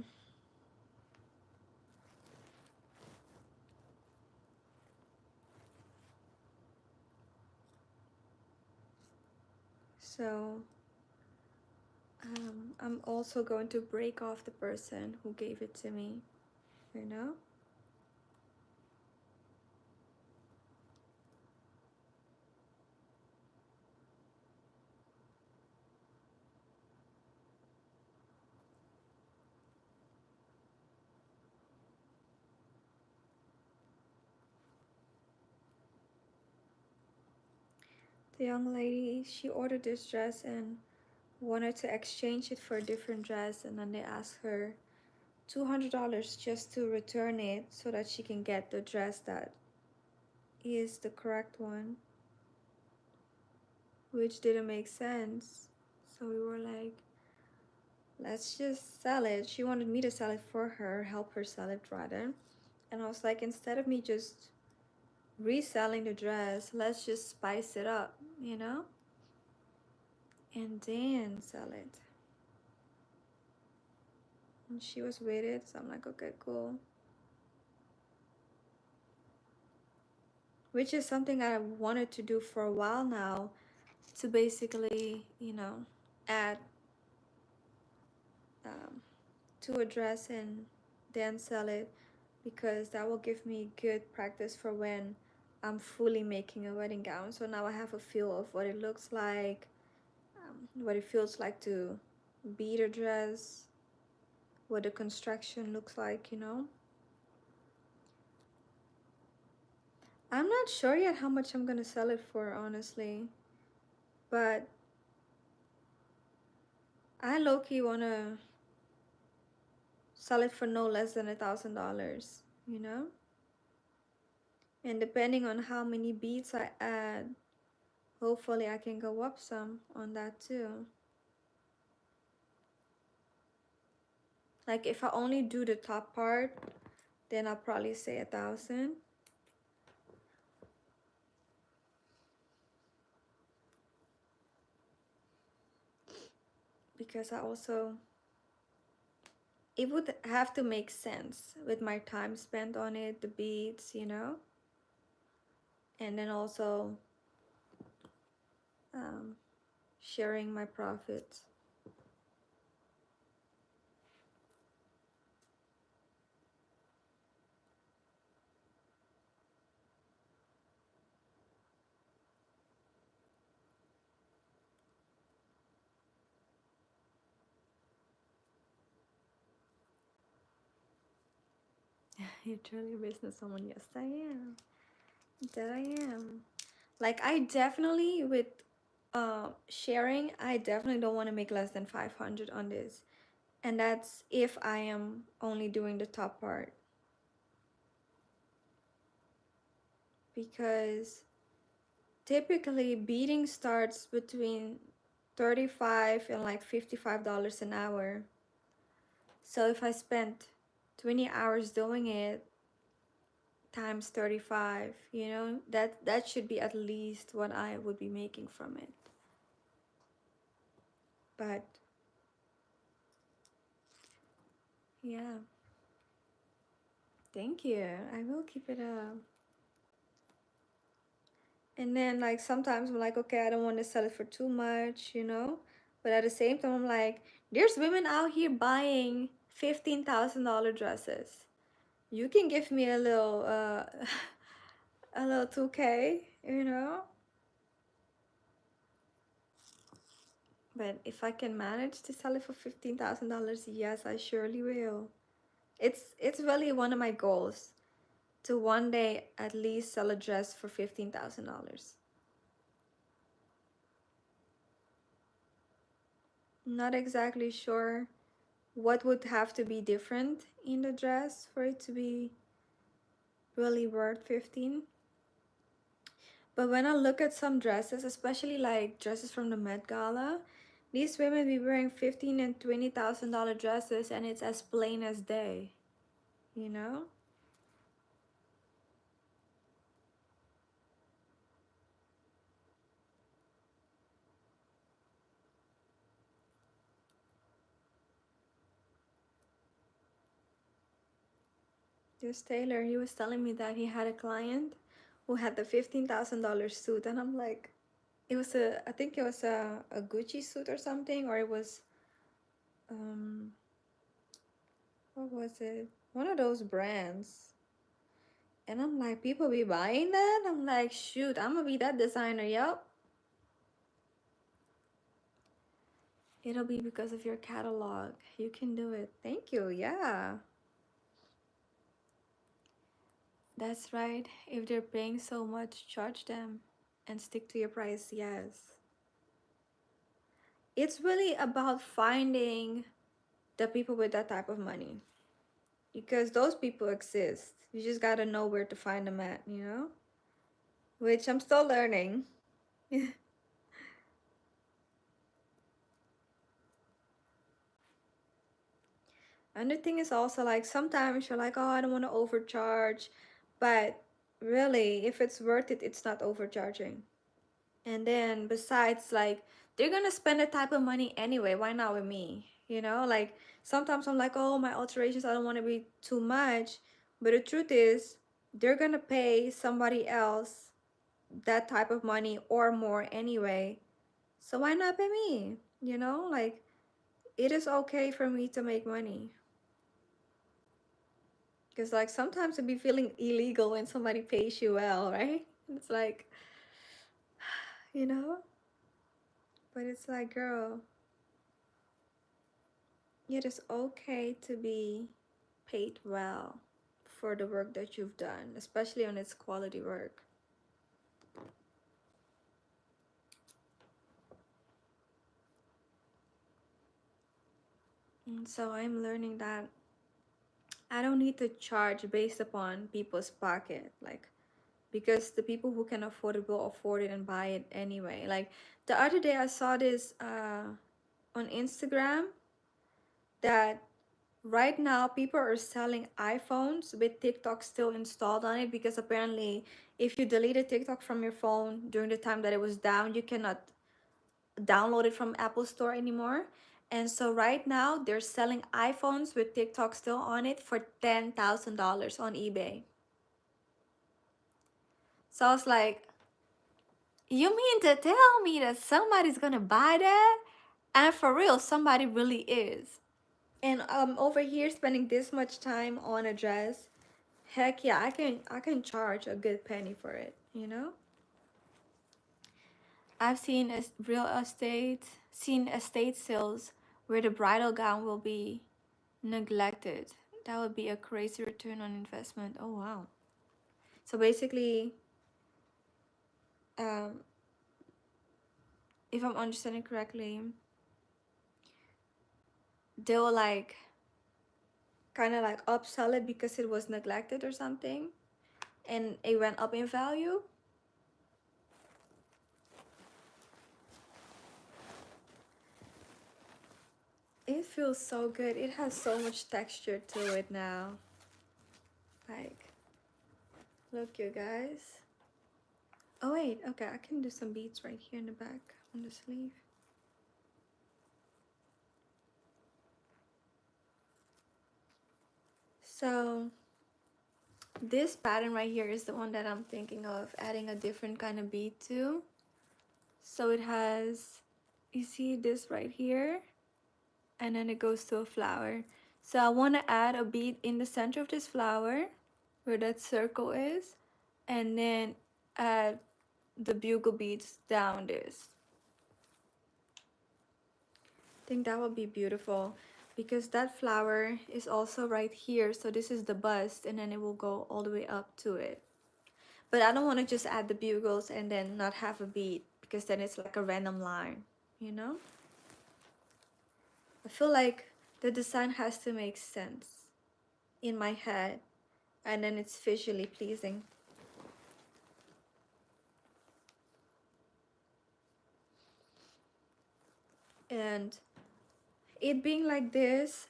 So I'm also going to break off the person who gave it to me, you know? The young lady, she ordered this dress and wanted to exchange it for a different dress, and then they asked her $200 just to return it so that she can get the dress that is the correct one, which didn't make sense. So we were like, let's just sell it. She wanted me to sell it for her, help her sell it rather. And I was like, instead of me just reselling the dress, let's just spice it up, you know? And then sell it. And she was with it, so I'm like, okay, cool. Which is something I wanted to do for a while now, to basically, you know, add um, to a dress and then sell it, because that will give me good practice for when I'm fully making a wedding gown. So now I have a feel of what it looks like, what it feels like to bead a dress, what the construction looks like, you know. I'm not sure yet how much I'm gonna sell it for, honestly, but I low-key wanna sell it for no less than $1,000, you know. And depending on how many beads I add, hopefully I can go up some on that too. Like if I only do the top part, then I'll probably say 1,000. Because I also, it would have to make sense with my time spent on it, the beads, you know. And then also um, sharing my profits. You're truly a businesswoman. Yes, I am. That I am. Like I definitely with sharing, I definitely don't want to make less than 500 on this. And that's if I am only doing the top part. Because typically beading starts between 35 and like $55 an hour. So if I spent 20 hours doing it times 35, you know, that should be at least what I would be making from it. But yeah, thank you. I will keep it up. And then like sometimes I'm like, okay, I don't want to sell it for too much, you know. But at the same time, I'm like, there's women out here buying $15,000 dresses. You can give me a little a little 2K, you know. But if I can manage to sell it for $15,000, yes, I surely will. It's really one of my goals to one day at least sell a dress for $15,000. Not exactly sure what would have to be different in the dress for it to be really worth 15. But when I look at some dresses, especially like dresses from the Met Gala, these women be wearing 15 and $20,000 dresses and it's as plain as day, you know? This tailor, he was telling me that he had a client who had the $15,000 suit, and I'm like, I think it was a Gucci suit or something, or it was, um, what was it? One of those brands. And I'm like, people be buying that? I'm like, shoot, I'm gonna be that designer, yep. It'll be because of your catalog. You can do it. Thank you, yeah. That's right. If they're paying so much, charge them and stick to your price, yes. It's really about finding the people with that type of money because those people exist. You just gotta know where to find them at, you know? Which I'm still learning. And the thing is also like sometimes you're like, oh, I don't want to overcharge, but really, if it's worth it, it's not overcharging. And then besides, like, they're gonna spend that type of money anyway. Why not with me? You know, like sometimes I'm like, oh, my alterations, I don't want to be too much. But the truth is, they're gonna pay somebody else that type of money or more anyway. So why not pay me? You know, like it is okay for me to make money. Because like sometimes it'd be feeling illegal when somebody pays you well, right? It's like, you know? But it's like, girl, it is okay to be paid well for the work that you've done, especially on its quality work. And so I'm learning that I don't need to charge based upon people's pocket. Like, because the people who can afford it will afford it and buy it anyway. Like the other day I saw this on Instagram that right now people are selling iPhones with TikTok still installed on it because apparently if you deleted TikTok from your phone during the time that it was down, you cannot download it from Apple Store anymore. And so right now they're selling iPhones with TikTok still on it for $10,000 on eBay. So I was like, you mean to tell me that somebody's gonna buy that? And for real, somebody really is. And over here spending this much time on a dress, heck yeah, I can charge a good penny for it, you know? I've seen seen estate sales where the bridal gown will be neglected. That would be a crazy return on investment. Oh wow. So basically, um, if I'm understanding correctly, they will like kind of like upsell it because it was neglected or something and it went up in value. It feels so good. It has so much texture to it now. Like, look, you guys. Oh wait, okay, I can do some beads right here in the back on the sleeve. So this pattern right here is the one that I'm thinking of adding a different kind of bead to. So it has, you see this right here, and then it goes to a flower. So I want to add a bead in the center of this flower where that circle is, and then add the bugle beads down this. think that would be beautiful because that flower is also right here. So this is the bust and then it will go all the way up to it. But I don't want to just add the bugles and then not have a bead because then it's like a random line, you know? I feel like the design has to make sense in my head and then it's visually pleasing. And it being like this,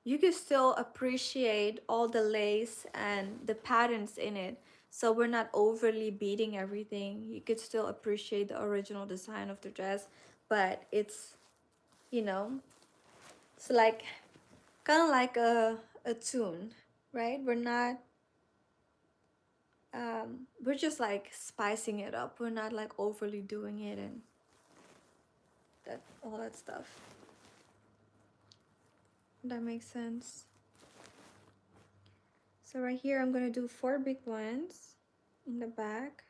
you can still appreciate all the lace and the patterns in it. So we're not overly beating everything. You could still appreciate the original design of the dress, but it's, you know, it's like kind of like a tune, right? We're just like spicing it up. We're not like overly doing it and that all that stuff. That makes sense. So right here, I'm gonna do 4 big ones in the back.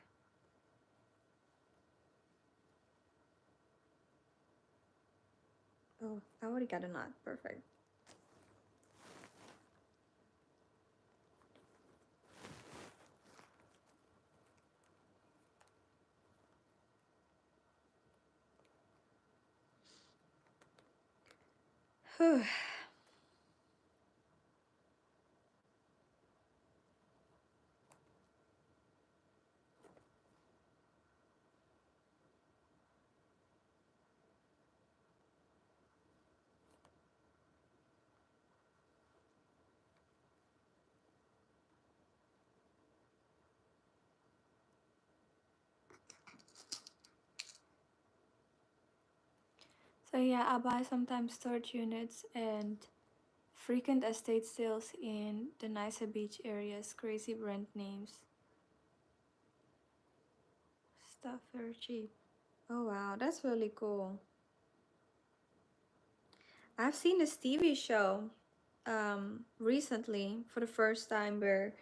Oh, I already got a knot. Perfect. Whew. So yeah, I buy sometimes storage units and frequent estate sales in the nicer beach areas. Crazy rent names. Stuff very cheap. Oh wow, that's really cool. I've seen this TV show recently for the first time where,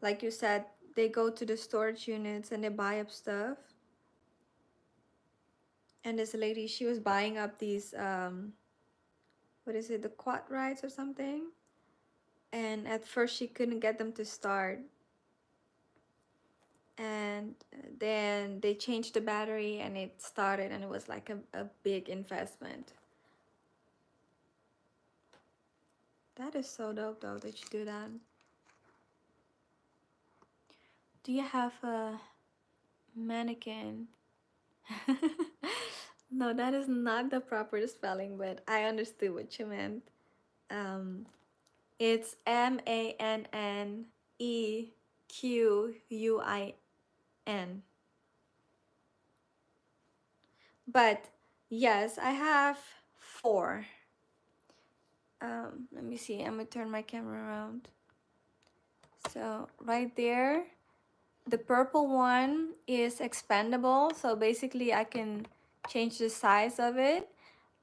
like you said, they go to the storage units and they buy up stuff. And this lady, she was buying up these what is it, the quad rides or something, and at first she couldn't get them to start, and then they changed the battery and it started, and it was like a big investment. That is so dope though that you do that. Do you have a mannequin? No, that is not the proper spelling, but I understood what you meant. um it's Mannequin. But yes, I have 4. Let me see. I'm gonna turn my camera around. So right there, the purple one is expandable. So basically I can change the size of it.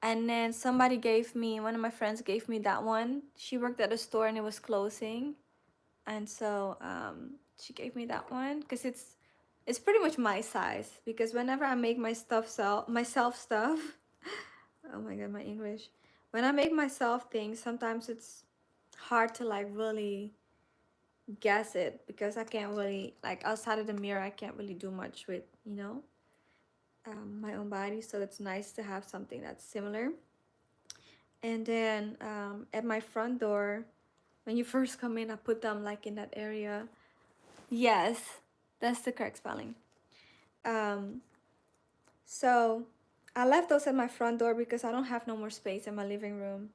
And then somebody gave me, one of my friends gave me that one. She worked at a store and it was closing. And so she gave me that one because it's pretty much my size, because whenever I make my myself stuff, oh my god, my English. When I make myself things, sometimes it's hard to like really guess it because I can't really, like outside of the mirror, I can't really do much with, my own body. So it's nice to have something that's similar. And then at my front door, when you first come in, I put them like in that area. Yes, that's the correct spelling. So I left those at my front door because I don't have no more space in my living room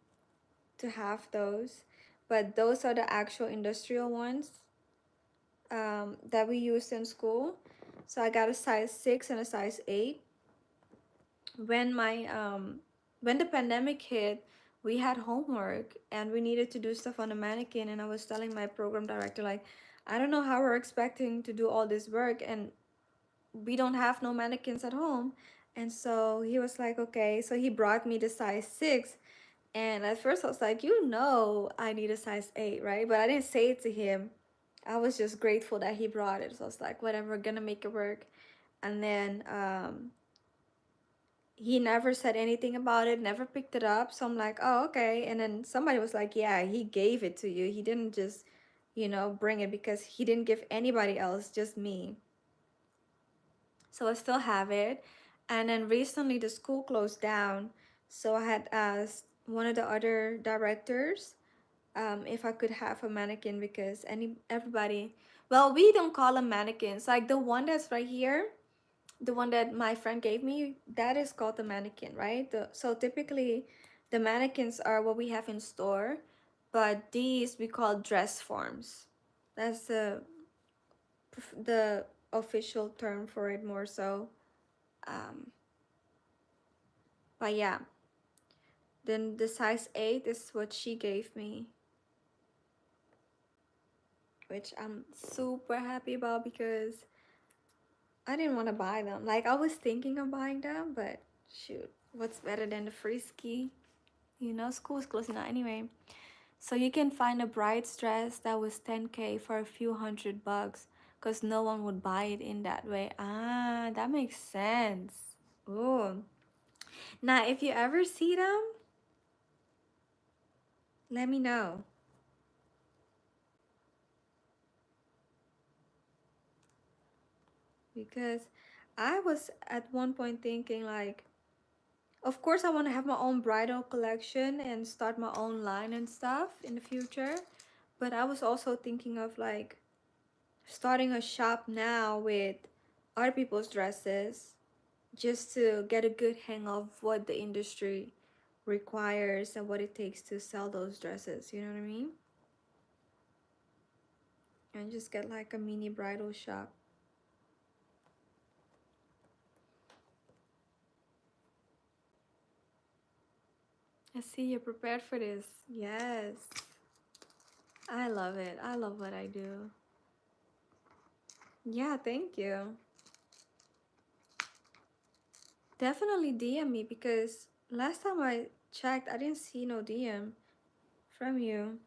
to have those. But those are the actual industrial ones that we used in school. So I got a size 6 and a size 8. When when the pandemic hit, we had homework and we needed to do stuff on the mannequin, and I was telling my program director, like, I don't know how we're expecting to do all this work and we don't have no mannequins at home. And so he was like, okay. So he brought me the size 6. And at first I was like, I need a size 8, right? But I didn't say it to him. I was just grateful that he brought it. So I was like, whatever, we're gonna make it work. And then he never said anything about it, never picked it up. So I'm like, oh, okay. And then somebody was like, yeah, he gave it to you. He didn't just, you know, bring it because he didn't give anybody else, just me. So I still have it. And then recently the school closed down. So I had asked one of the other directors if I could have a mannequin because everybody, well, we don't call them mannequins. Like the one that's right here, the one that my friend gave me, that is called the mannequin, right? So typically the mannequins are what we have in store, but these we call dress forms. That's the official term for it more so. Um, but yeah, then the size 8 is what she gave me, which I'm super happy about because I didn't want to buy them. Like I was thinking of buying them, but shoot, what's better than the frisky? You know, school's closing out anyway. So you can find a bride's dress that was 10K for a few $100 because no one would buy it in that way. Ah, that makes sense. Ooh. Now, if you ever see them, let me know. Because I was at one point thinking like, of course I want to have my own bridal collection and start my own line and stuff in the future. But I was also thinking of like starting a shop now with other people's dresses just to get a good hang of what the industry requires and what it takes to sell those dresses, you know what I mean? And just get like a mini bridal shop. I see you're prepared for this. Yes. I love it. I love what I do. Yeah, thank you. Definitely DM me because last time I checked, I didn't see no DM from you.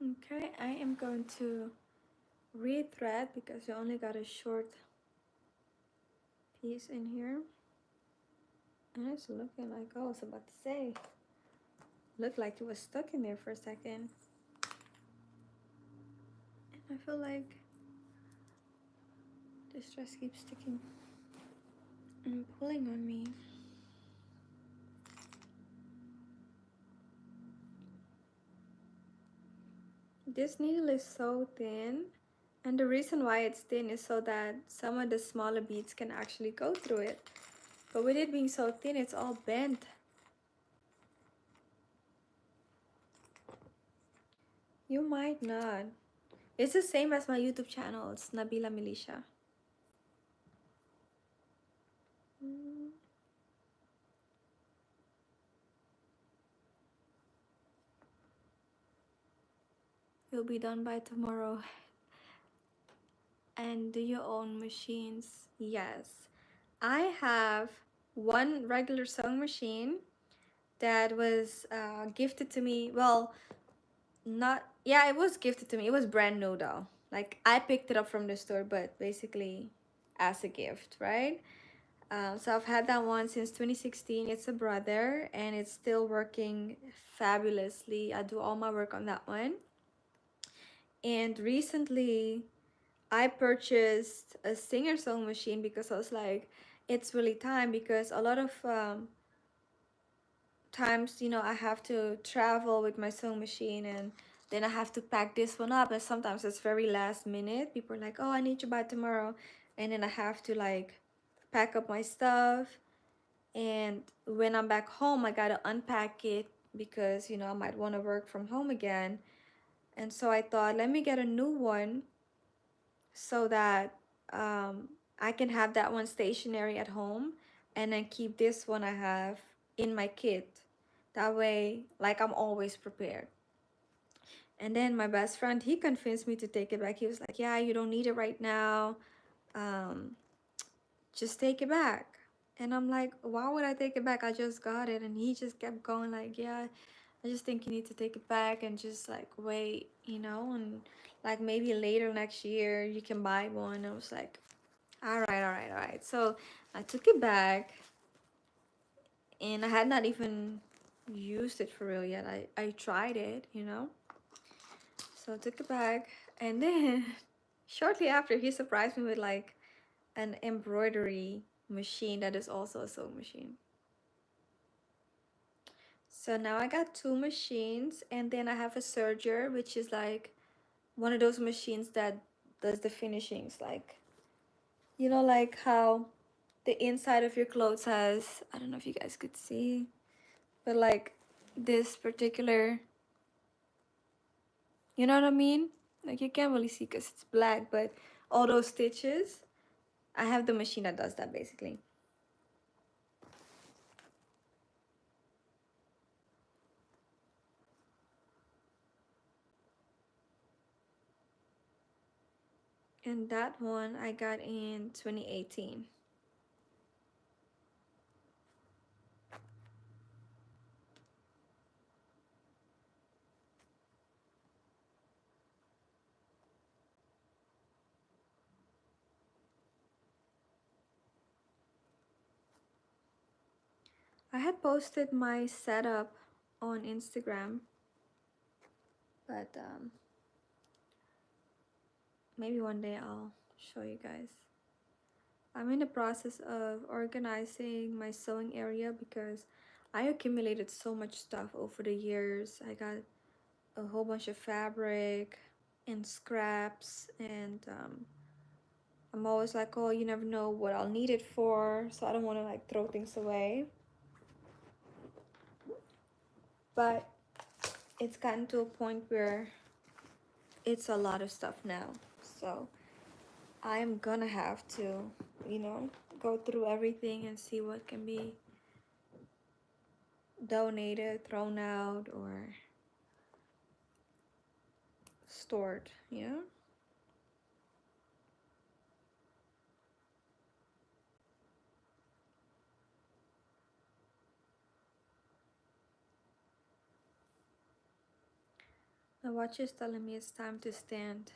Okay, I am going to rethread because you only got a short piece in here. And it's looking like, oh, I was about to say, looked like it was stuck in there for a second. And I feel like this dress keeps sticking and pulling on me. This needle is so thin, and the reason why it's thin is so that some of the smaller beads can actually go through it. But with it being so thin, it's all bent. You might not. It's the same as my YouTube channel. It's Nabila Militia. It'll be done by tomorrow. And do you own machines? Yes. I have one regular sewing machine that was gifted to me. Well, not, yeah, it was gifted to me. It was brand new though. Like I picked it up from the store, but basically as a gift, right? So I've had that one since 2016. It's a brother and it's still working fabulously. I do all my work on that one. And recently I purchased a singer sewing machine because I was like, it's really time, because a lot of times, you know, I have to travel with my sewing machine, and then I have to pack this one up, and sometimes it's very last minute. People are like, oh, I need you by tomorrow, and then I have to like pack up my stuff, and when I'm back home I gotta unpack it because, you know, I might want to work from home again. And so I thought, let me get a new one so that um, I can have that one stationary at home, and then keep this one I have in my kit. That way, like, I'm always prepared. And then my best friend, he convinced me to take it back. He was like, yeah, you don't need it right now. Um, just take it back. And I'm like, why would I take it back? I just got it. And he just kept going like, yeah, I just think you need to take it back and just like wait, you know, and like maybe later next year you can buy one. I was like, all right, all right, all right. So I took it back, and I had not even used it for real yet. I tried it, you know. So I took it back, and then shortly after he surprised me with like an embroidery machine that is also a sewing machine. So now I got two machines, and then I have a serger, which is like one of those machines that does the finishings, like, you know, like how the inside of your clothes has, I don't know if you guys could see, but like this particular, you know what I mean? Like, you can't really see because it's black, but all those stitches, I have the machine that does that basically. And that one I got in 2018. I had posted my setup on Instagram, but maybe one day I'll show you guys. I'm in the process of organizing my sewing area because I accumulated so much stuff over the years. I got a whole bunch of fabric and scraps, and I'm always like, oh, you never know what I'll need it for, so I don't want to like throw things away. But it's gotten to a point where it's a lot of stuff now, so I'm gonna have to, you know, go through everything and see what can be donated, thrown out, or stored, you know. My watch is telling me it's time to stand,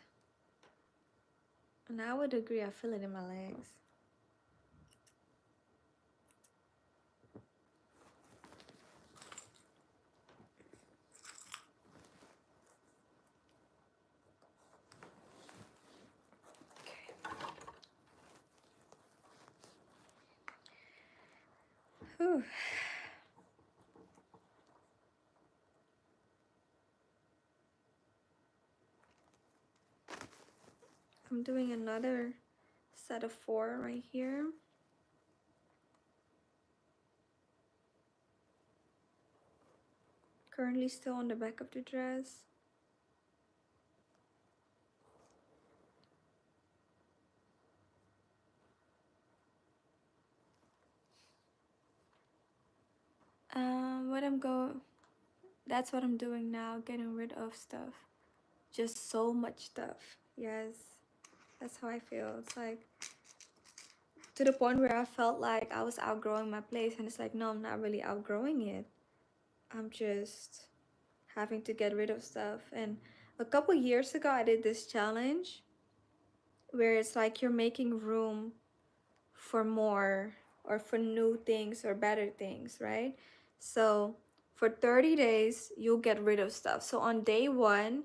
and I would agree. I feel it in my legs. Whew. I'm doing another set of 4 right here. Currently still on the back of the dress. What I'm going, that's what I'm doing now, getting rid of stuff. Just so much stuff. Yes, that's how I feel. It's like to the point where I felt like I was outgrowing my place, and it's like, no, I'm not really outgrowing it. I'm just having to get rid of stuff. And a couple years ago, I did this challenge where it's like you're making room for more or for new things or better things, right? So for 30 days, you'll get rid of stuff. So on day 1,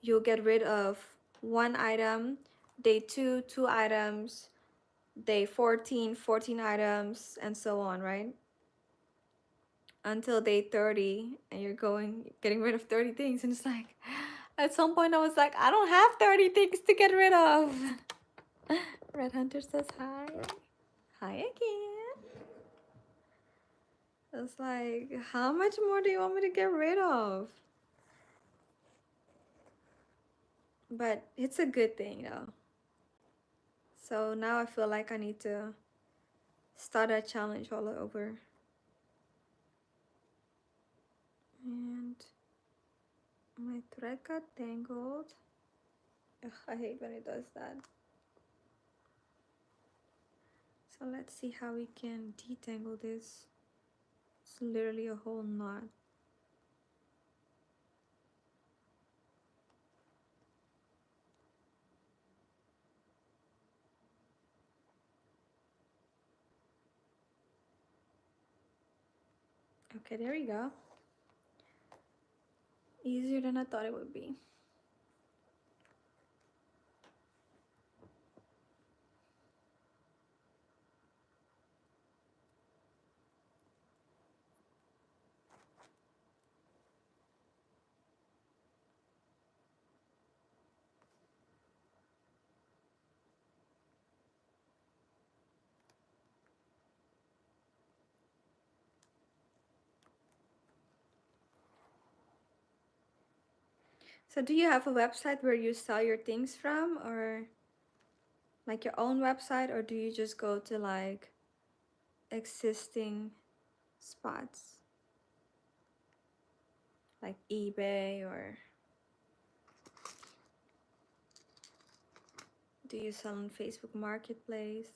you'll get rid of 1 item, day 2, 2 items, day 14, 14 items, and so on, right? Until day 30, and you're getting rid of 30 things, and it's like, at some point I was like, I don't have 30 things to get rid of. Red Hunter says hi. Hi again. It's like, how much more do you want me to get rid of? But it's a good thing though. So now I feel like I need to start that challenge all over. And my thread got tangled. Ugh, I hate when it does that. So let's see how we can detangle this. It's literally a whole knot. Okay, there we go. Easier than I thought it would be. So do you have a website where you sell your things from, or like your own website, or do you just go to like existing spots like eBay, or do you sell on Facebook Marketplace?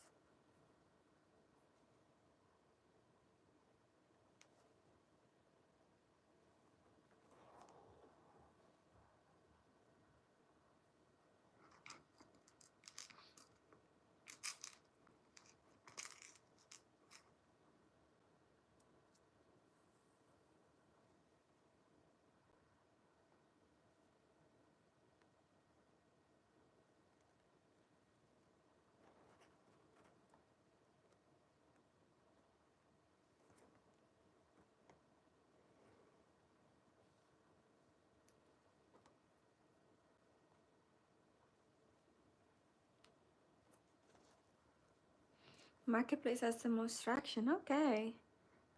Marketplace has the most traction. Okay,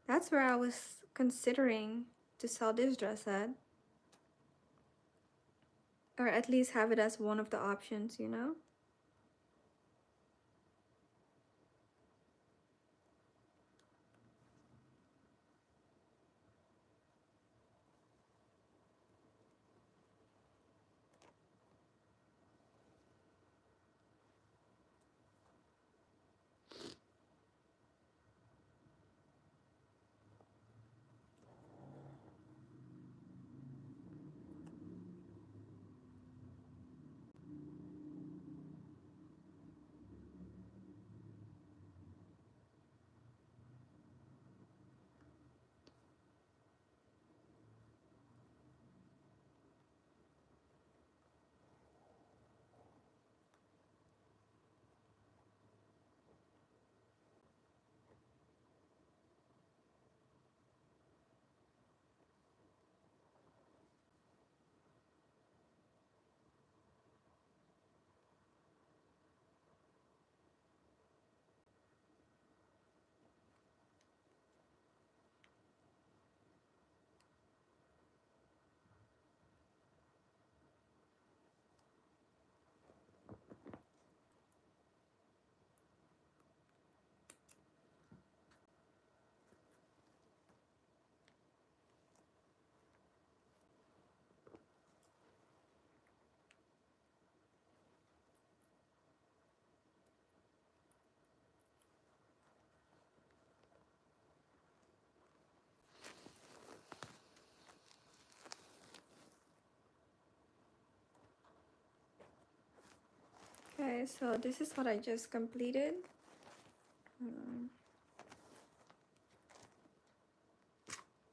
that's where I was considering to sell this dress at, or at least have it as one of the options, you know? Okay, so this is what I just completed. Um,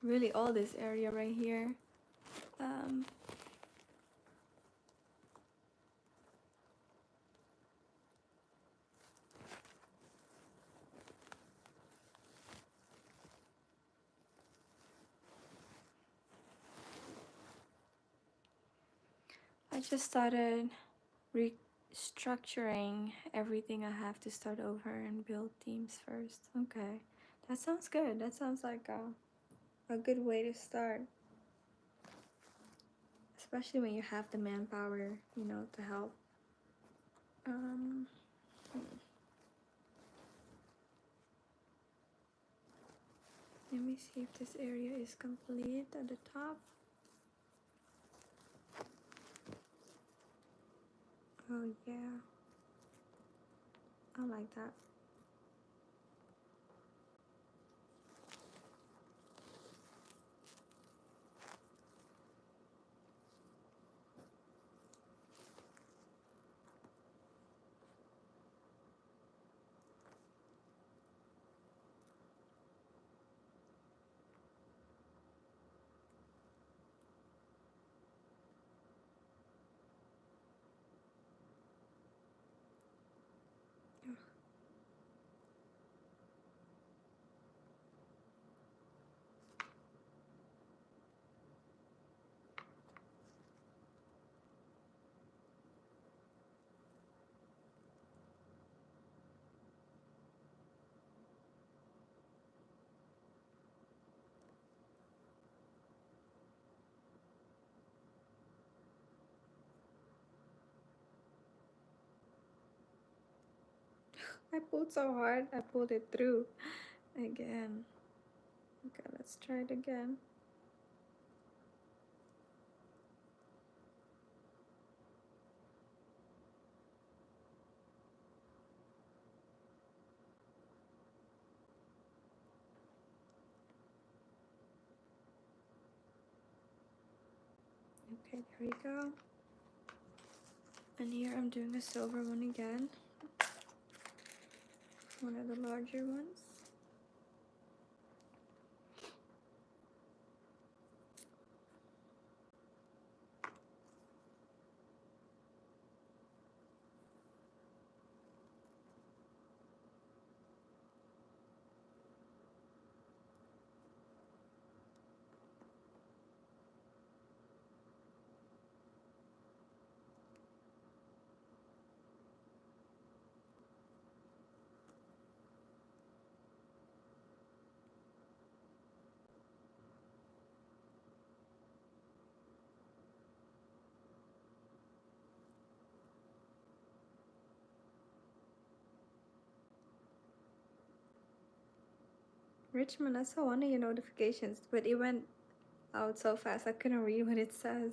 really all this area right here. um, I just started restructuring everything. I have to start over and build themes first. Okay, that sounds good. That sounds like a good way to start, especially when you have the manpower, you know, to help. um, Let me see if this area is complete at the top. Oh yeah, I like that. I pulled so hard, I pulled it through again. Okay, let's try it again. Okay, there we go. And here I'm doing a silver one again, one of the larger ones. Richmond, I saw one of your notifications, but it went out so fast I couldn't read what it says.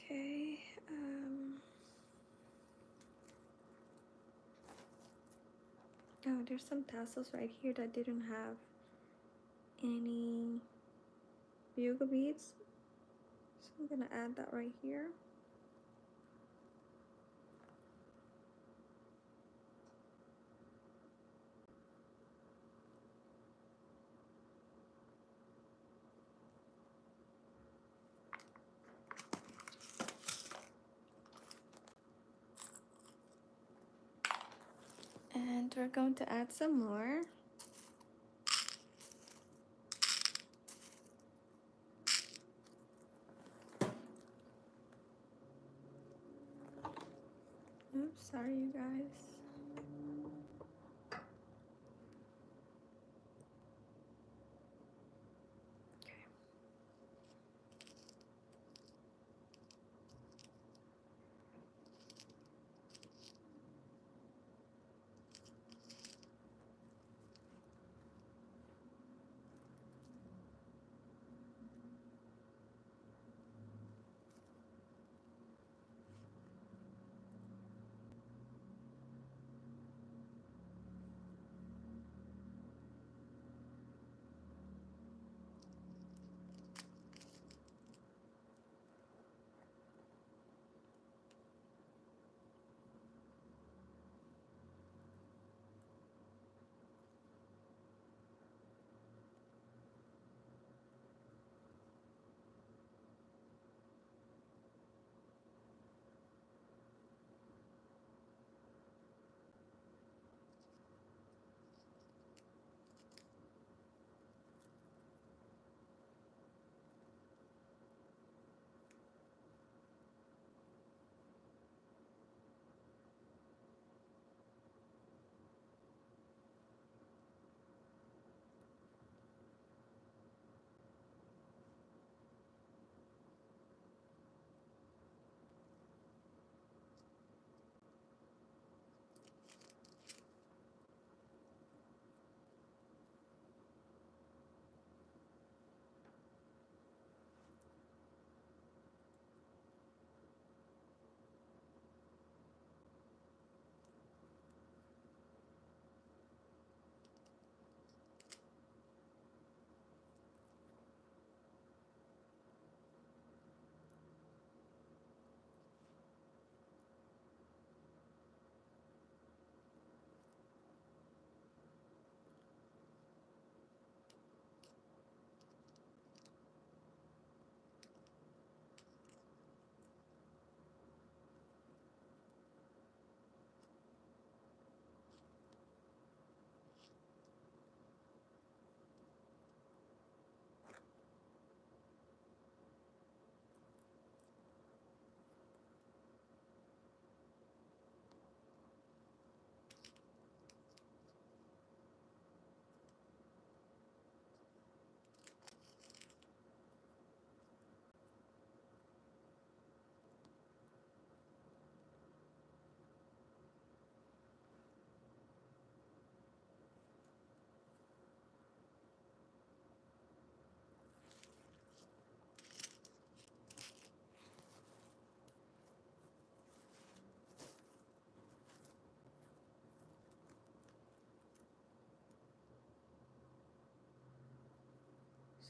Okay, oh, there's some tassels right here that didn't have any bugle beads, so I'm gonna add that right here. And we're going to add some more. Oops, sorry you guys.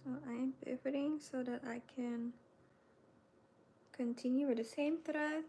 So I'm pivoting so that I can continue with the same thread.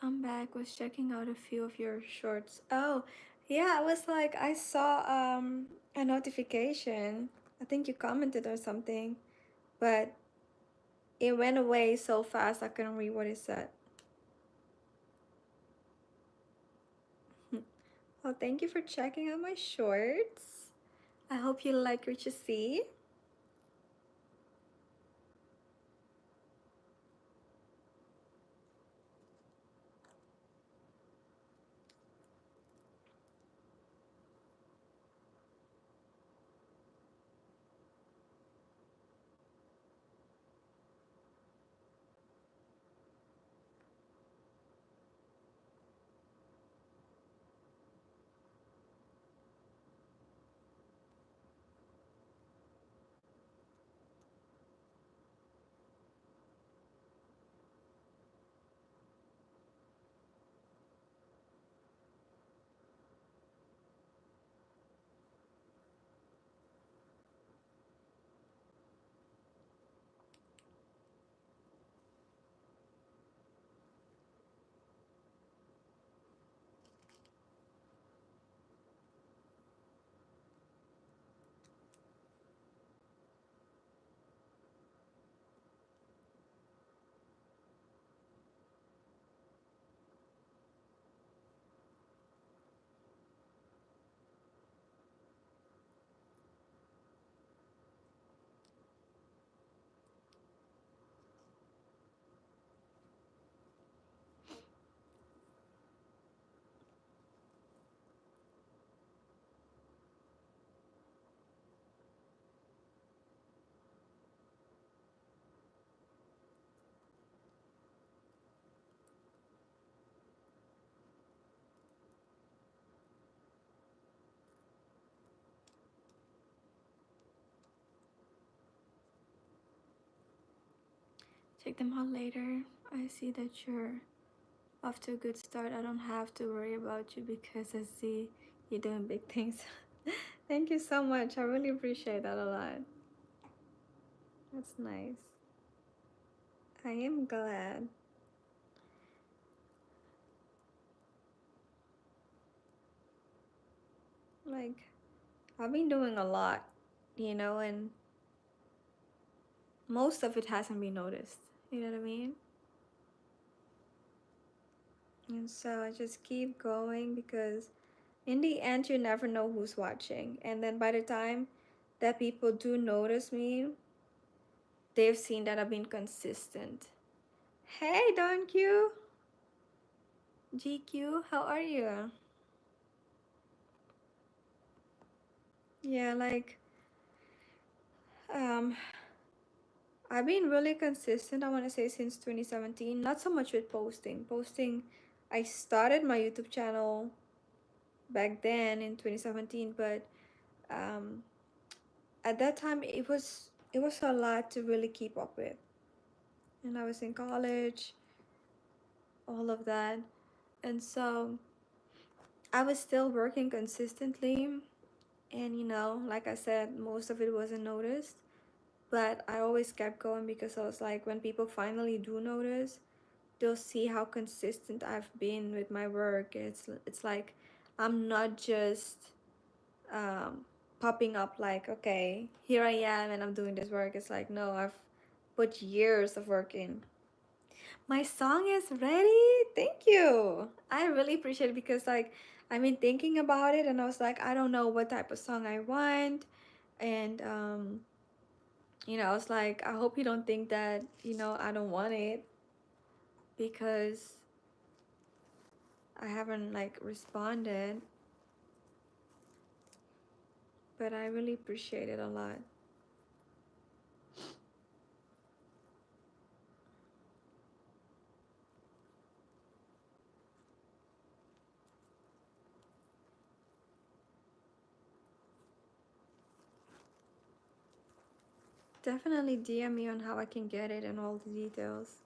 I'm back. Was checking out a few of your shorts. Oh, yeah, I was like, I saw a notification. I think you commented or something, but it went away so fast I couldn't read what it said. Well, thank you for checking out my shorts. I hope you like what you see. Check them out later. I see that you're off to a good start. I don't have to worry about you because I see you're doing big things. Thank you so much. I really appreciate that a lot. That's nice. I am glad. Like, I've been doing a lot, and most of it hasn't been noticed. You know what I mean? And so I just keep going because in the end, you never know who's watching. And then by the time that people do notice me, they've seen that I've been consistent. Hey, Don Q. GQ, how are you? Yeah, like, um, I've been really consistent, I want to say, since 2017. Not so much with posting. Posting, I started my YouTube channel back then in 2017, but um, at that time it was a lot to really keep up with. And I was in college, all of that. And so I was still working consistently. And, like I said, most of it wasn't noticed. But I always kept going because I was like, when people finally do notice, they'll see how consistent I've been with my work. It's like I'm not just um, popping up like, okay, here I am and I'm doing this work. It's like, no, I've put years of work in. My song is ready. Thank you. I really appreciate it because like I've been thinking about it and I was like, I don't know what type of song I want. And I was like, I hope you don't think that, I don't want it because I haven't like responded. but I really appreciate it a lot. Definitely DM me on how I can get it and all the details.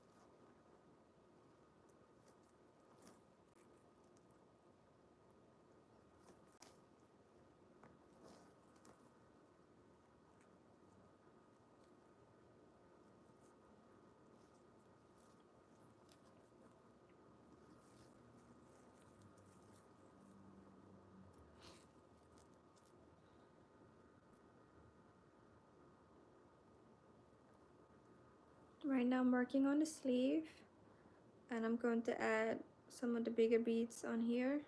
Right now I'm working on the sleeve, and I'm going to add some of the bigger beads on here.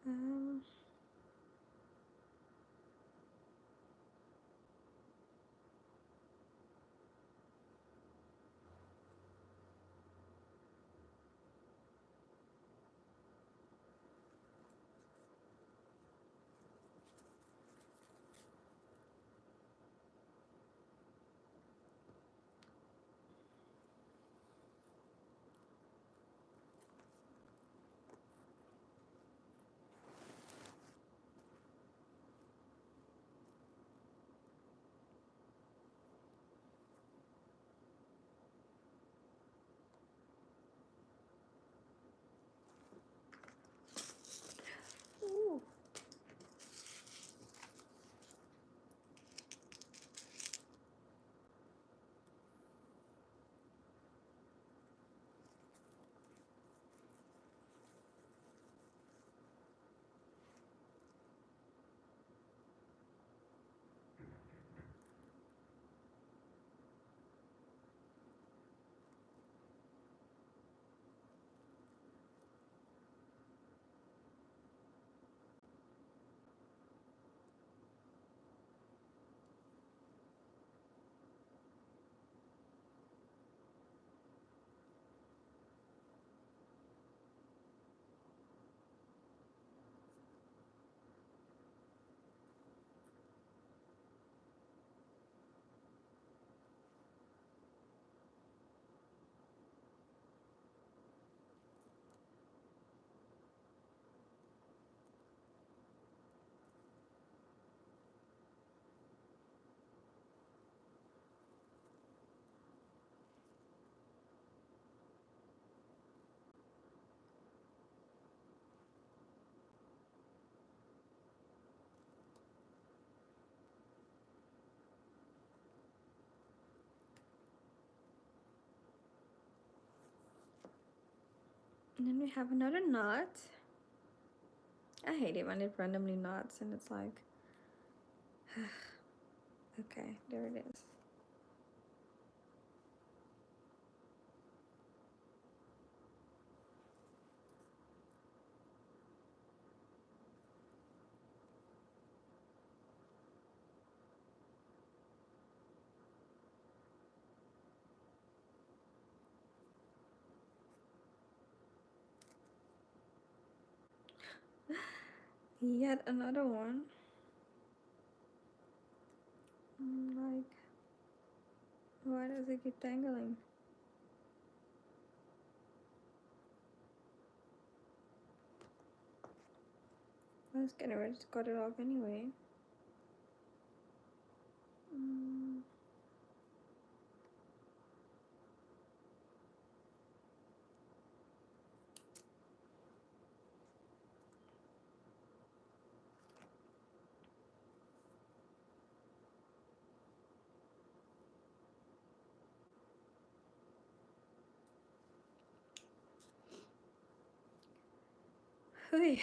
Um, ooh. And then we have another knot. I hate it when it randomly knots and it's like, okay, there it is. Yet another one. Like, why does it keep tangling? I was getting ready to cut it off anyway. Mm. Hui.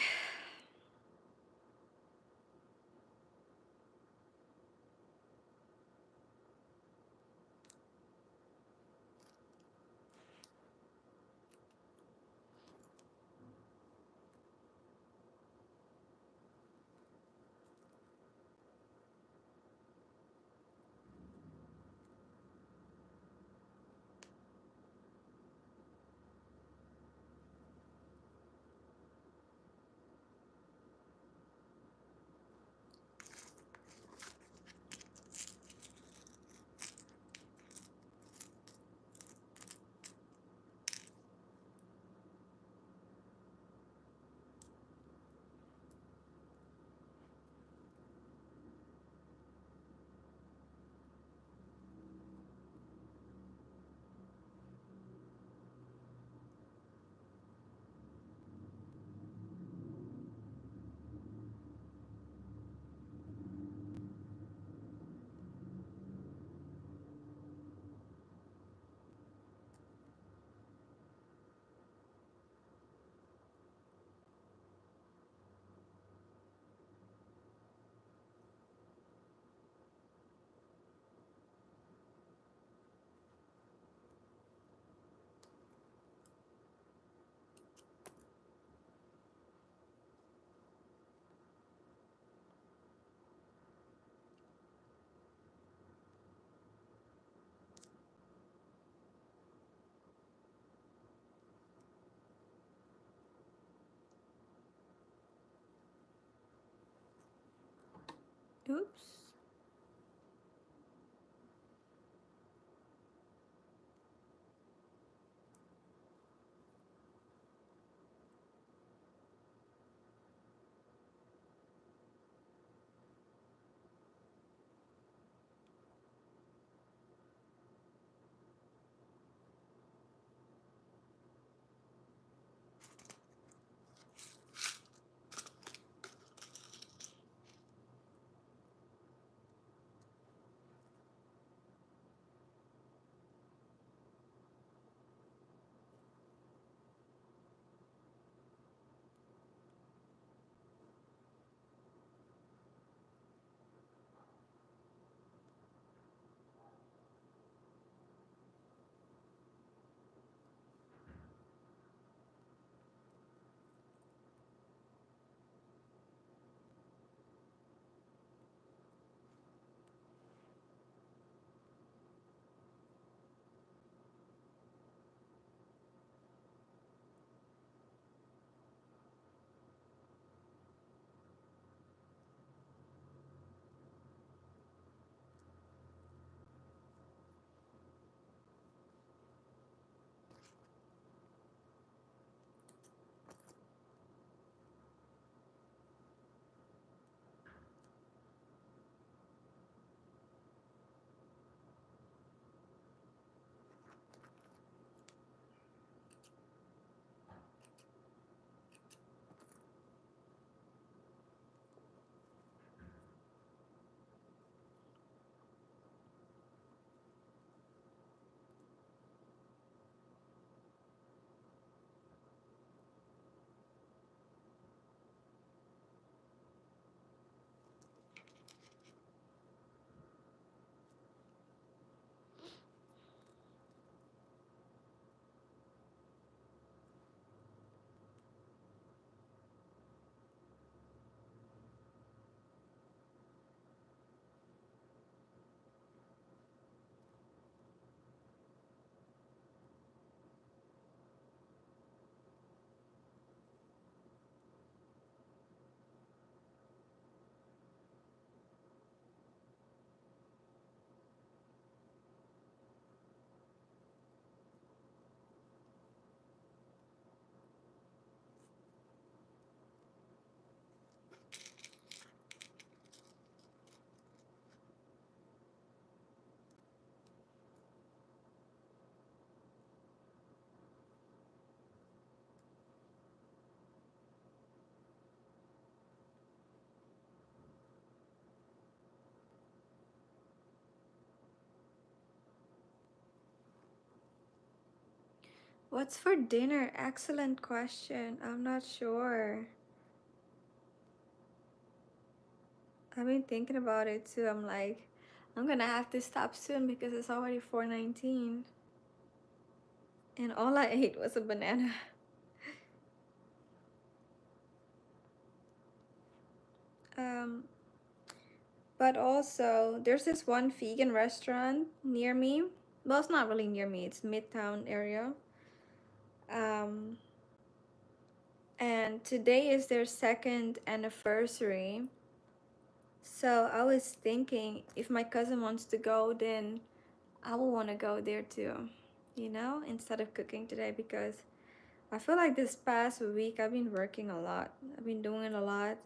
Oops. What's for dinner? Excellent question. I'm not sure. I've been thinking about it too. I'm like, I'm gonna have to stop soon because it's already 4:19. And all I ate was a banana. Um, but also, there's this one vegan restaurant near me. Well, it's not really near me, it's Midtown area. Um, and today is their second anniversary. So I was thinking if my cousin wants to go, then I will want to go there too, instead of cooking today because I feel like this past week I've been working a lot. I've been doing a lot.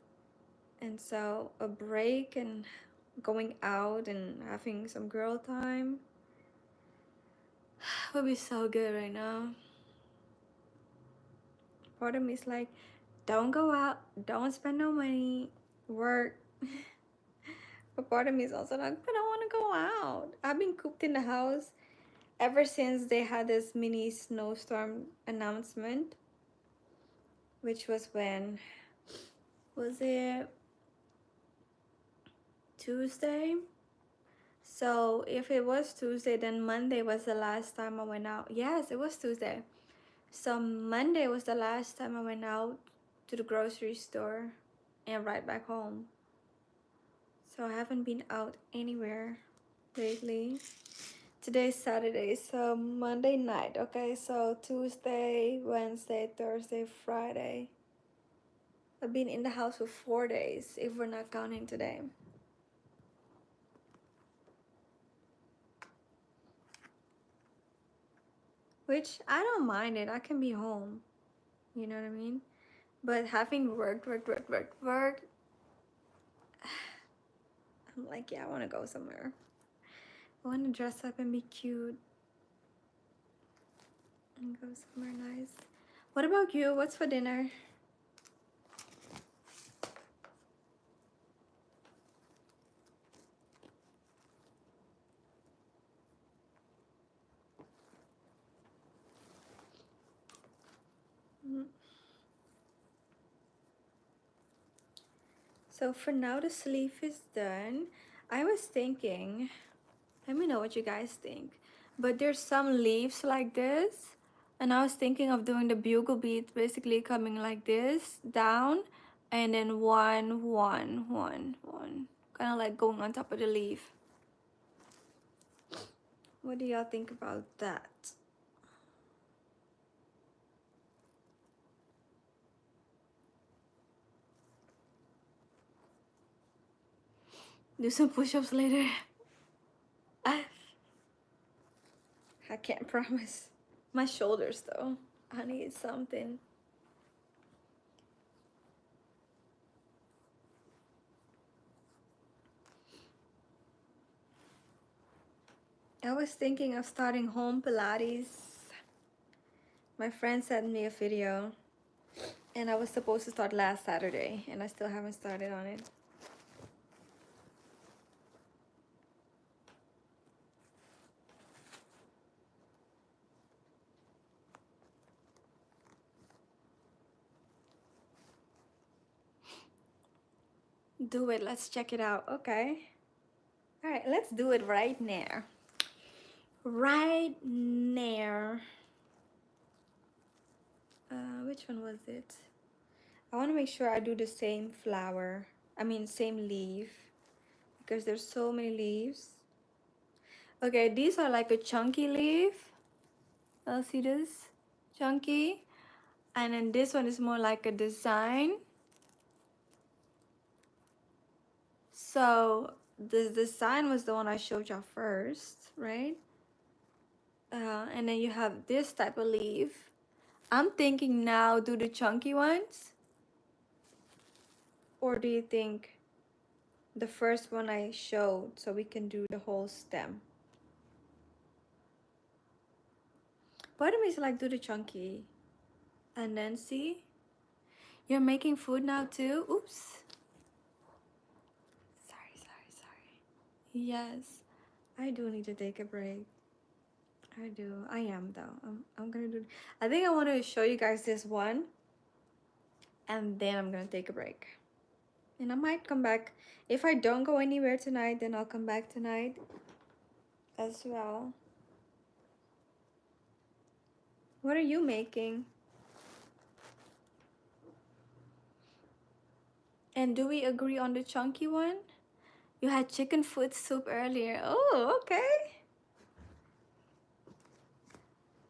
And so a break and going out and having some girl time would be so good right now. Part of me is like, don't go out, don't spend no money, work. But part of me is also like, but I want to go out. I've been cooped in the house ever since they had this mini snowstorm announcement, which was when, was it Tuesday? So if it was Tuesday, then Monday was the last time I went out. Yes, it was Tuesday. So Monday was the last time I went out to the grocery store and right back home. So I haven't been out anywhere lately. Today's Saturday, so Monday night. Okay, so Tuesday, Wednesday, Thursday, Friday. I've been in the house for 4 days if we're not counting today. which I don't mind it. I can be home, you know what I mean? But having worked, I'm like, yeah, I want to go somewhere. I want to dress up and be cute and go somewhere nice. What about you? What's for dinner? Mm. So for now, the sleeve is done. I was thinking, let me know what you guys think. But there's some leaves like this, and I was thinking of doing the bugle bead, basically coming like this, down, and then one, kind of like going on top of the leaf. What do y'all think about that? Do some push-ups later. I can't promise. My shoulders though, I need something. I was thinking of starting home Pilates. My friend sent me a video and I was supposed to start last Saturday and I still haven't started on it. Do it, let's check it out. Okay. All right, let's do it right now. Right now. Which one was it? I want to make sure I do the same flower. I mean, same leaf. Because there's so many leaves. Okay, these are like a chunky leaf. I'll see this? Chunky. And then this one is more like a design. So the design was the one I showed y'all first, right? And then you have this type of leaf. I'm thinking now do the chunky ones. Or do you think the first one I showed so we can do the whole stem? Part of me is like do the chunky. And then see? You're making food now too? Oops. Sorry. Yes, I do need to take a break. I do. I am though. I'm gonna do. I think I want to show you guys this one, and then I'm gonna take a break. And I might come back if I don't go anywhere tonight. Then I'll come back tonight as well. What are you making? And do we agree on the chunky one? You had chicken foot soup earlier. Oh, okay.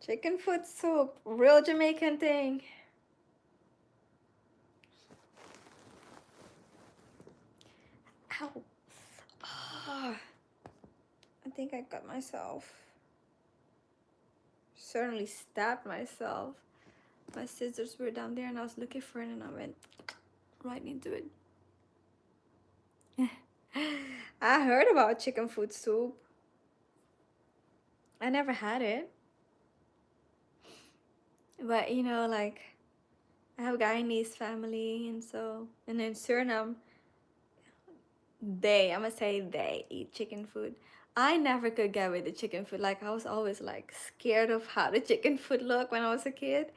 Chicken foot soup, real Jamaican thing. Ow. Oh, I think I cut myself. Certainly stabbed myself. My scissors were down there and I was looking for it and I went right into it. I heard about chicken foot soup. I never had it. But you know, like I have Guyanese family and so, and in Suriname, I'm gonna say they eat chicken food. I never could get with the chicken food. Like I was always like scared of how the chicken food looked when I was a kid.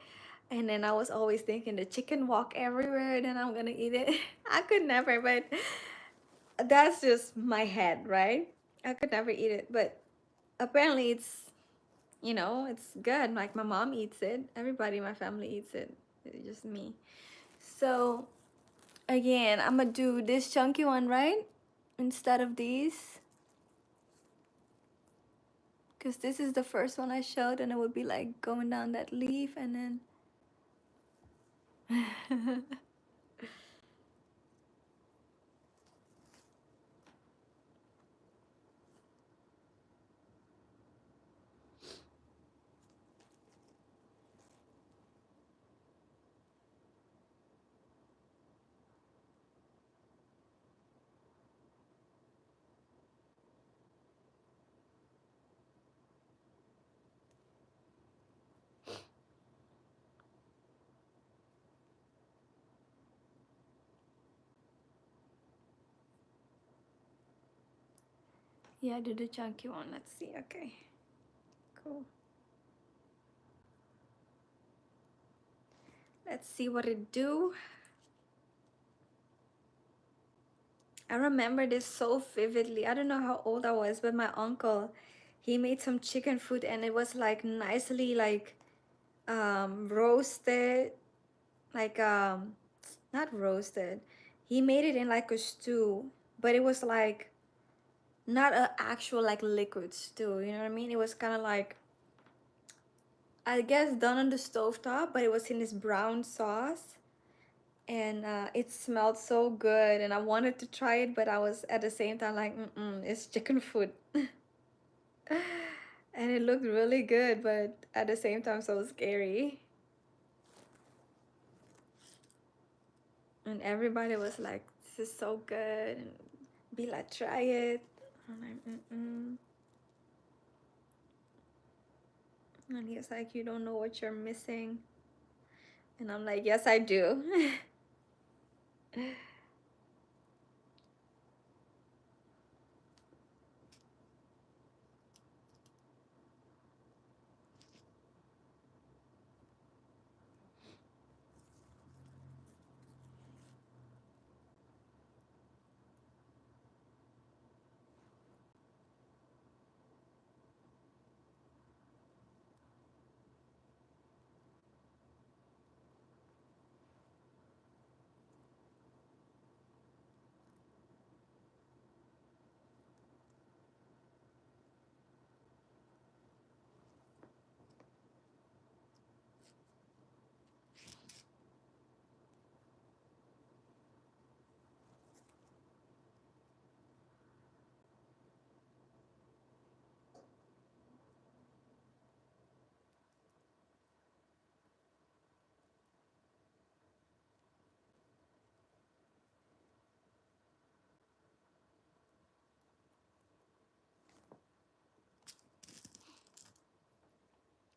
And then I was always thinking the chicken walk everywhere and then I'm gonna eat it. I could never, but that's just my head, right? I could never eat it, but apparently it's, you know, it's good. Like my mom eats it. Everybody in my family eats it. It's just me. So again, I'm gonna do this chunky one, right? Instead of these. Because this is the first one I showed and it would be like going down that leaf and then... Yeah, do the chunky one. Let's see. Okay, cool. Let's see what it do. I remember this so vividly. I don't know how old I was, but my uncle, he made some chicken food and it was like nicely like roasted, like not roasted. He made it in like a stew, but it was like not an actual like liquid stew, you know what I mean? It was kind of like, I guess, done on the stove top, but it was in this brown sauce. And it smelled so good and I wanted to try it, but I was at the same time like, it's chicken food. And it looked really good, but at the same time so scary. And everybody was like, this is so good, and be like, try it. I'm like. And he's like, you don't know what you're missing. And I'm like, yes I do.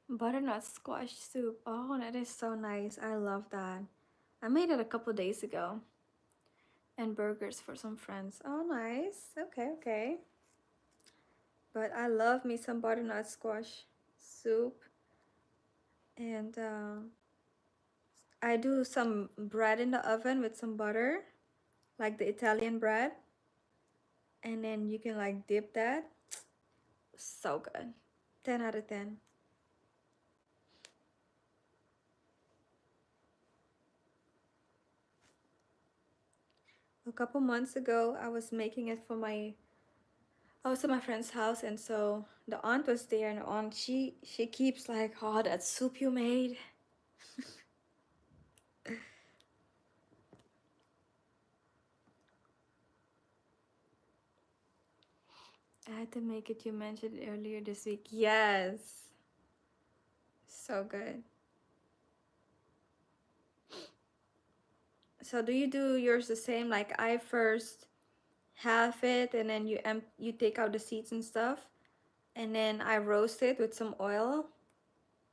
Butternut squash soup. Oh, that is so nice. I love that. I made it a couple days ago. And burgers for some friends. Oh, nice. Okay, okay. But I love me some butternut squash soup. And I do some bread in the oven with some butter, like the Italian bread. And then you can like dip that. So good. 10 out of 10. A couple months ago, I was making it for I was at my friend's house, and so the aunt was there, and the aunt, she keeps like, oh, that soup you made. I had to make it. You mentioned it earlier this week. Yes. So good. So do you do yours the same? Like I first half it and then you take out the seeds and stuff, and then I roast it with some oil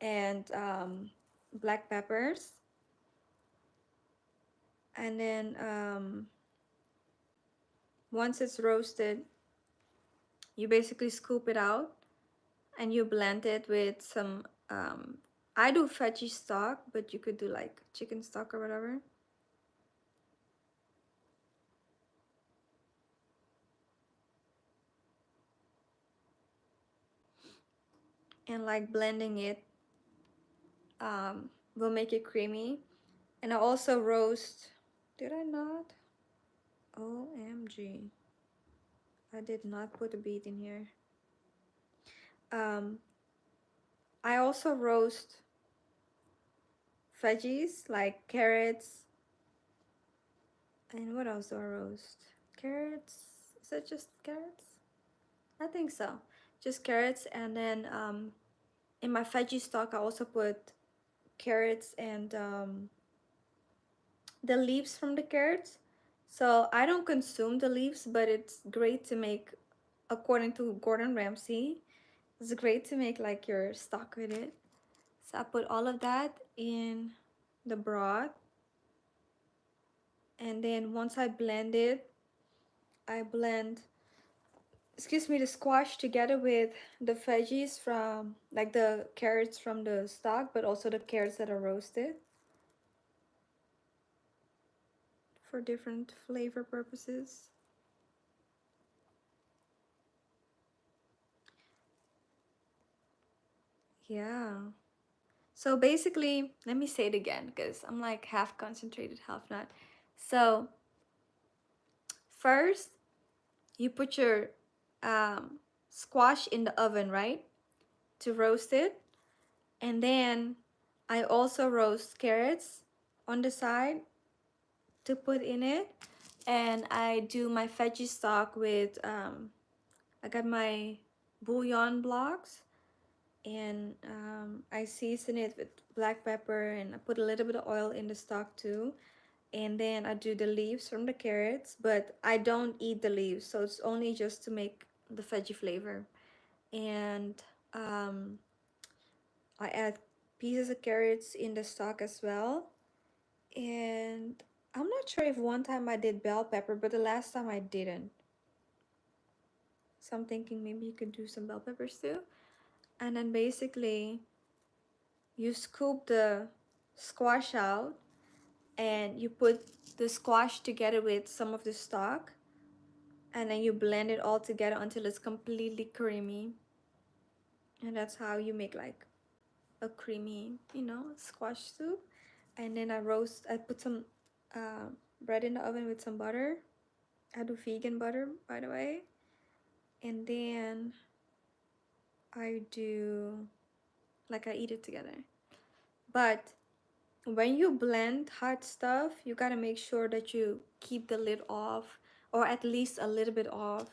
and black peppers, and then once it's roasted, you basically scoop it out and you blend it with some I do veggie stock, but you could do like chicken stock or whatever. And like blending it will make it creamy. And I also roast, did I not? OMG. I did not put a beet in here. Um, I also roast veggies like carrots. And what else do I roast? Carrots? Is that just carrots? I think so. Just carrots. And then in my veggie stock, I also put carrots and the leaves from the carrots. So I don't consume the leaves, but it's great to make, according to Gordon Ramsay, it's great to make like your stock with it. So I put all of that in the broth, and then once I blend it, I blend excuse me, the squash together with the veggies from, like the carrots from the stock, but also the carrots that are roasted for different flavor purposes. Yeah. So basically, let me say it again because I'm like half concentrated, half not. So first, you put your squash in the oven, right? To roast it. And then I also roast carrots on the side to put in it. And I do my veggie stock with, I got my bouillon blocks, and I season it with black pepper, and I put a little bit of oil in the stock too. And then I do the leaves from the carrots, but I don't eat the leaves, so it's only just to make the veggie flavor. And um, I add pieces of carrots in the stock as well. And I'm not sure if one time I did bell pepper, but the last time I didn't. So I'm thinking maybe you could do some bell peppers too. And then basically you scoop the squash out and you put the squash together with some of the stock, and then you blend it all together until it's completely creamy. And that's how you make like a creamy, squash soup. And then I put some uh, bread in the oven with some butter. I do vegan butter, by the way. And then I do, like, I eat it together. But when you blend hot stuff, you gotta make sure that you keep the lid off, or at least a little bit off,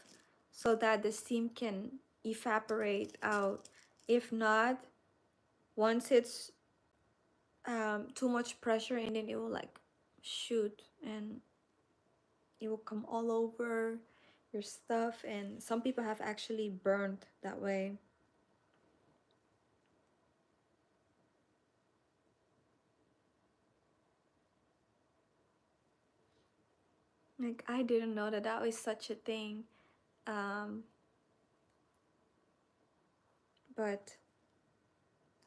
so that the steam can evaporate out. If not, once it's too much pressure, and then it will like shoot, and it will come all over your stuff, and some people have actually burned that way. Like, I didn't know that that was such a thing. Um, but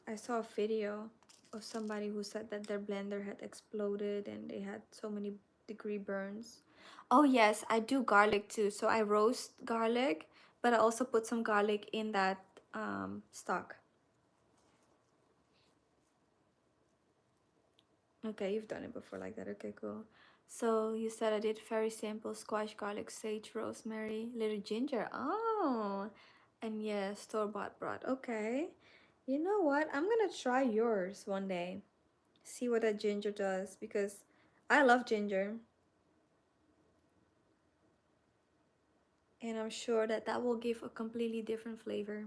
I saw a video of somebody who said that their blender had exploded and they had so many degree burns. Oh yes, I do garlic too. So I roast garlic, but I also put some garlic in that stock. Okay, you've done it before like that. Okay, cool. So you said I did very simple: squash, garlic, sage, rosemary, little ginger. Oh, and yeah, store-bought broth. Okay. You know what? I'm gonna try yours one day. See what that ginger does, because I love ginger, and I'm sure that that will give a completely different flavor.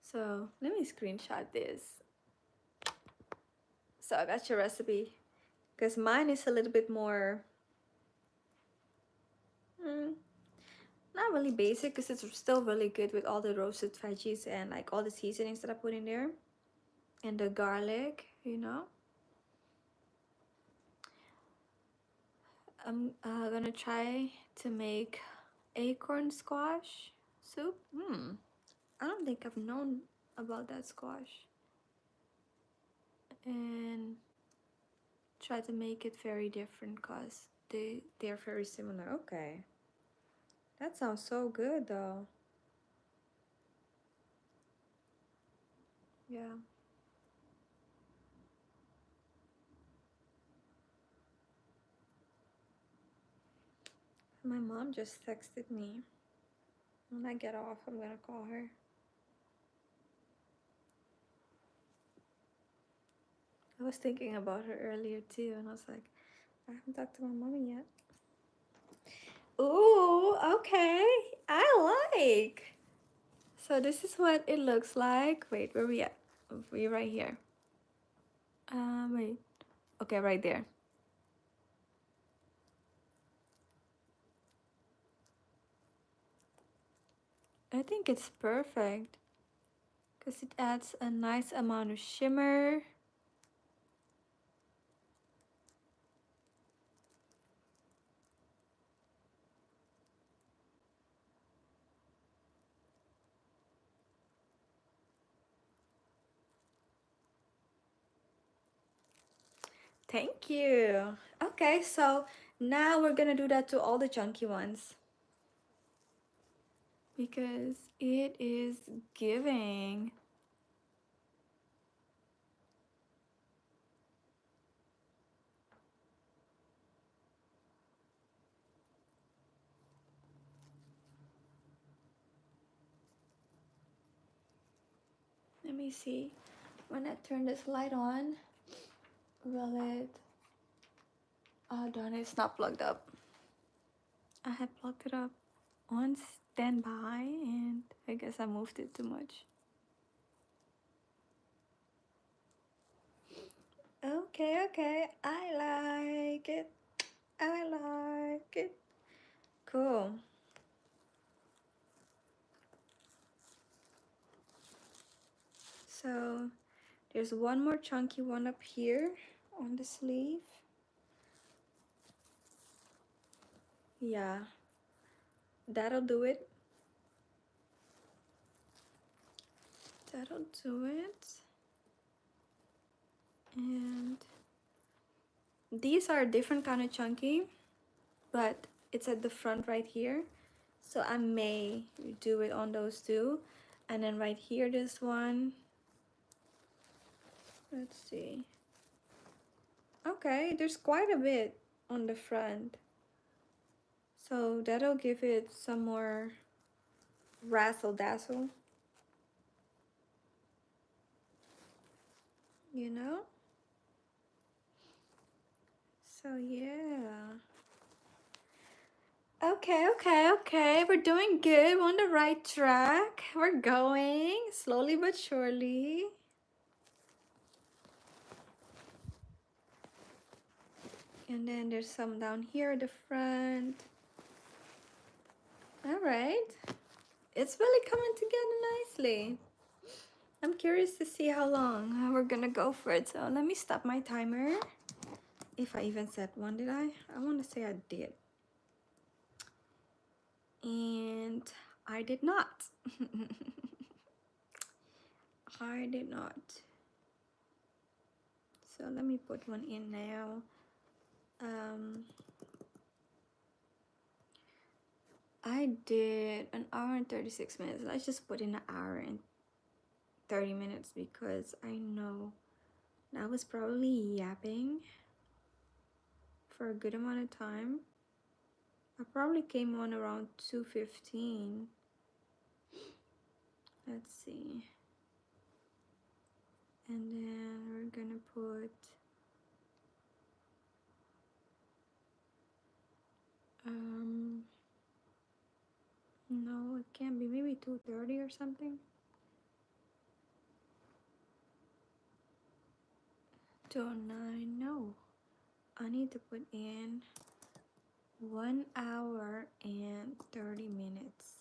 So let me screenshot this. So I got your recipe, because mine is a little bit more, mm, not really basic, because it's still really good with all the roasted veggies and like all the seasonings that I put in there, and the garlic. I'm gonna try to make acorn squash soup. I don't think I've known about that squash. And try to make it very different, because they're very similar. Okay. That sounds so good though. Yeah. My mom just texted me. When I get off, I'm gonna call her. I was thinking about her earlier too, and I was like, I haven't talked to my mommy yet. Ooh, okay. I like. So this is what it looks like. Wait, where we at? We right here. Wait. Okay, right there. I think it's perfect, because it adds a nice amount of shimmer. Thank you. Okay, so now we're gonna do that to all the chunky ones because it is giving. Let me see. When I turn this light on, will it... Oh darn it, it's not plugged up. I had plugged it up on standby and I guess I moved it too much. Okay, okay, I like it. I like it. Cool. So there's one more chunky one up here on the sleeve. Yeah, that'll do it. That'll do it. And these are different kind of chunky, but it's at the front right here. So I may do it on those two. And then right here, this one. Let's see. Okay, there's quite a bit on the front. So that'll give it some more razzle dazzle. You know? So yeah. Okay, okay, okay. We're doing good. We're on the right track. We're going slowly but surely. And then there's some down here at the front. All right. It's really coming together nicely. I'm curious to see how long we're gonna go for it. So let me stop my timer. If I even set one, did I? I want to say I did. And I did not. I did not. So let me put one in now. I did an hour and 36 minutes. Let's just put in an hour and 30 minutes because I know I was probably yapping for a good amount of time. I probably came on around 2:15. Let's see. And then we're gonna put no, it can't be, maybe 2:30 or something. 2:09. No, I need to put in 1 hour and 30 minutes.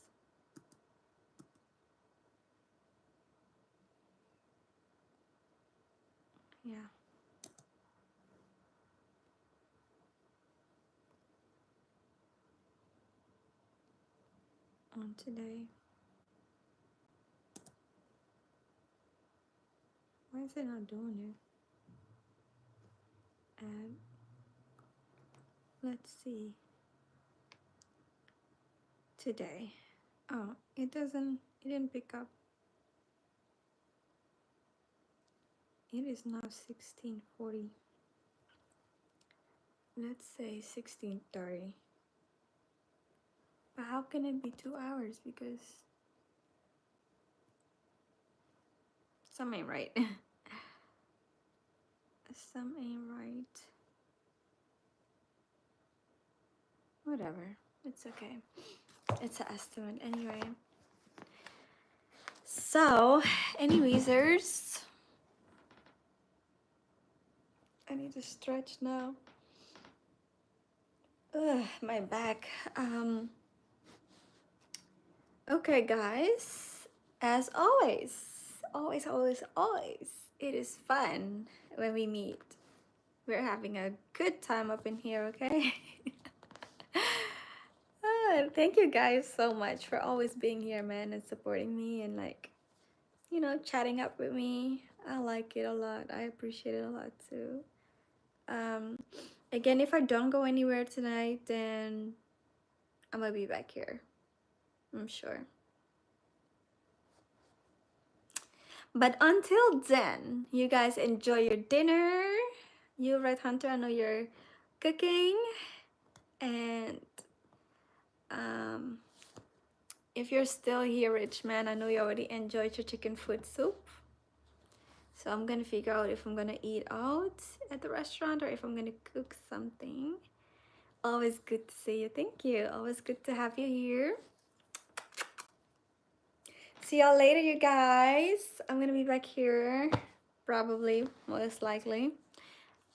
Yeah. On today. Why is it not doing it? And let's see. Today. Oh, it didn't pick up. It is now 16:40. Let's say 16:30. But how can it be 2 hours? Because some ain't right. Some ain't right. Whatever. It's okay. It's an estimate anyway. So, anywaysers, I need to stretch now. Ugh, my back. Okay, guys. As always, always, it is fun when we meet. We're having a good time up in here, okay? Thank you guys so much for always being here, man, and supporting me and like, you know, chatting up with me. I like it a lot. I appreciate it a lot too. Again, if I don't go anywhere tonight, then I'm gonna be back here, I'm sure. But until then, you guys enjoy your dinner. You, Red Hunter, I know you're cooking. And if you're still here, Rich Man, I know you already enjoyed your chicken foot soup. So I'm gonna figure out if I'm gonna eat out at the restaurant or if I'm gonna cook something. Always good to see you. Thank you. Always good to have you here. See y'all later, you guys. I'm gonna be back here, probably, most likely.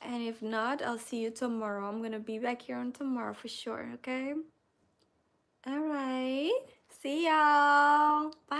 And if not, I'll see you tomorrow. I'm gonna be back here on tomorrow for sure, okay? All right. See y'all. Bye.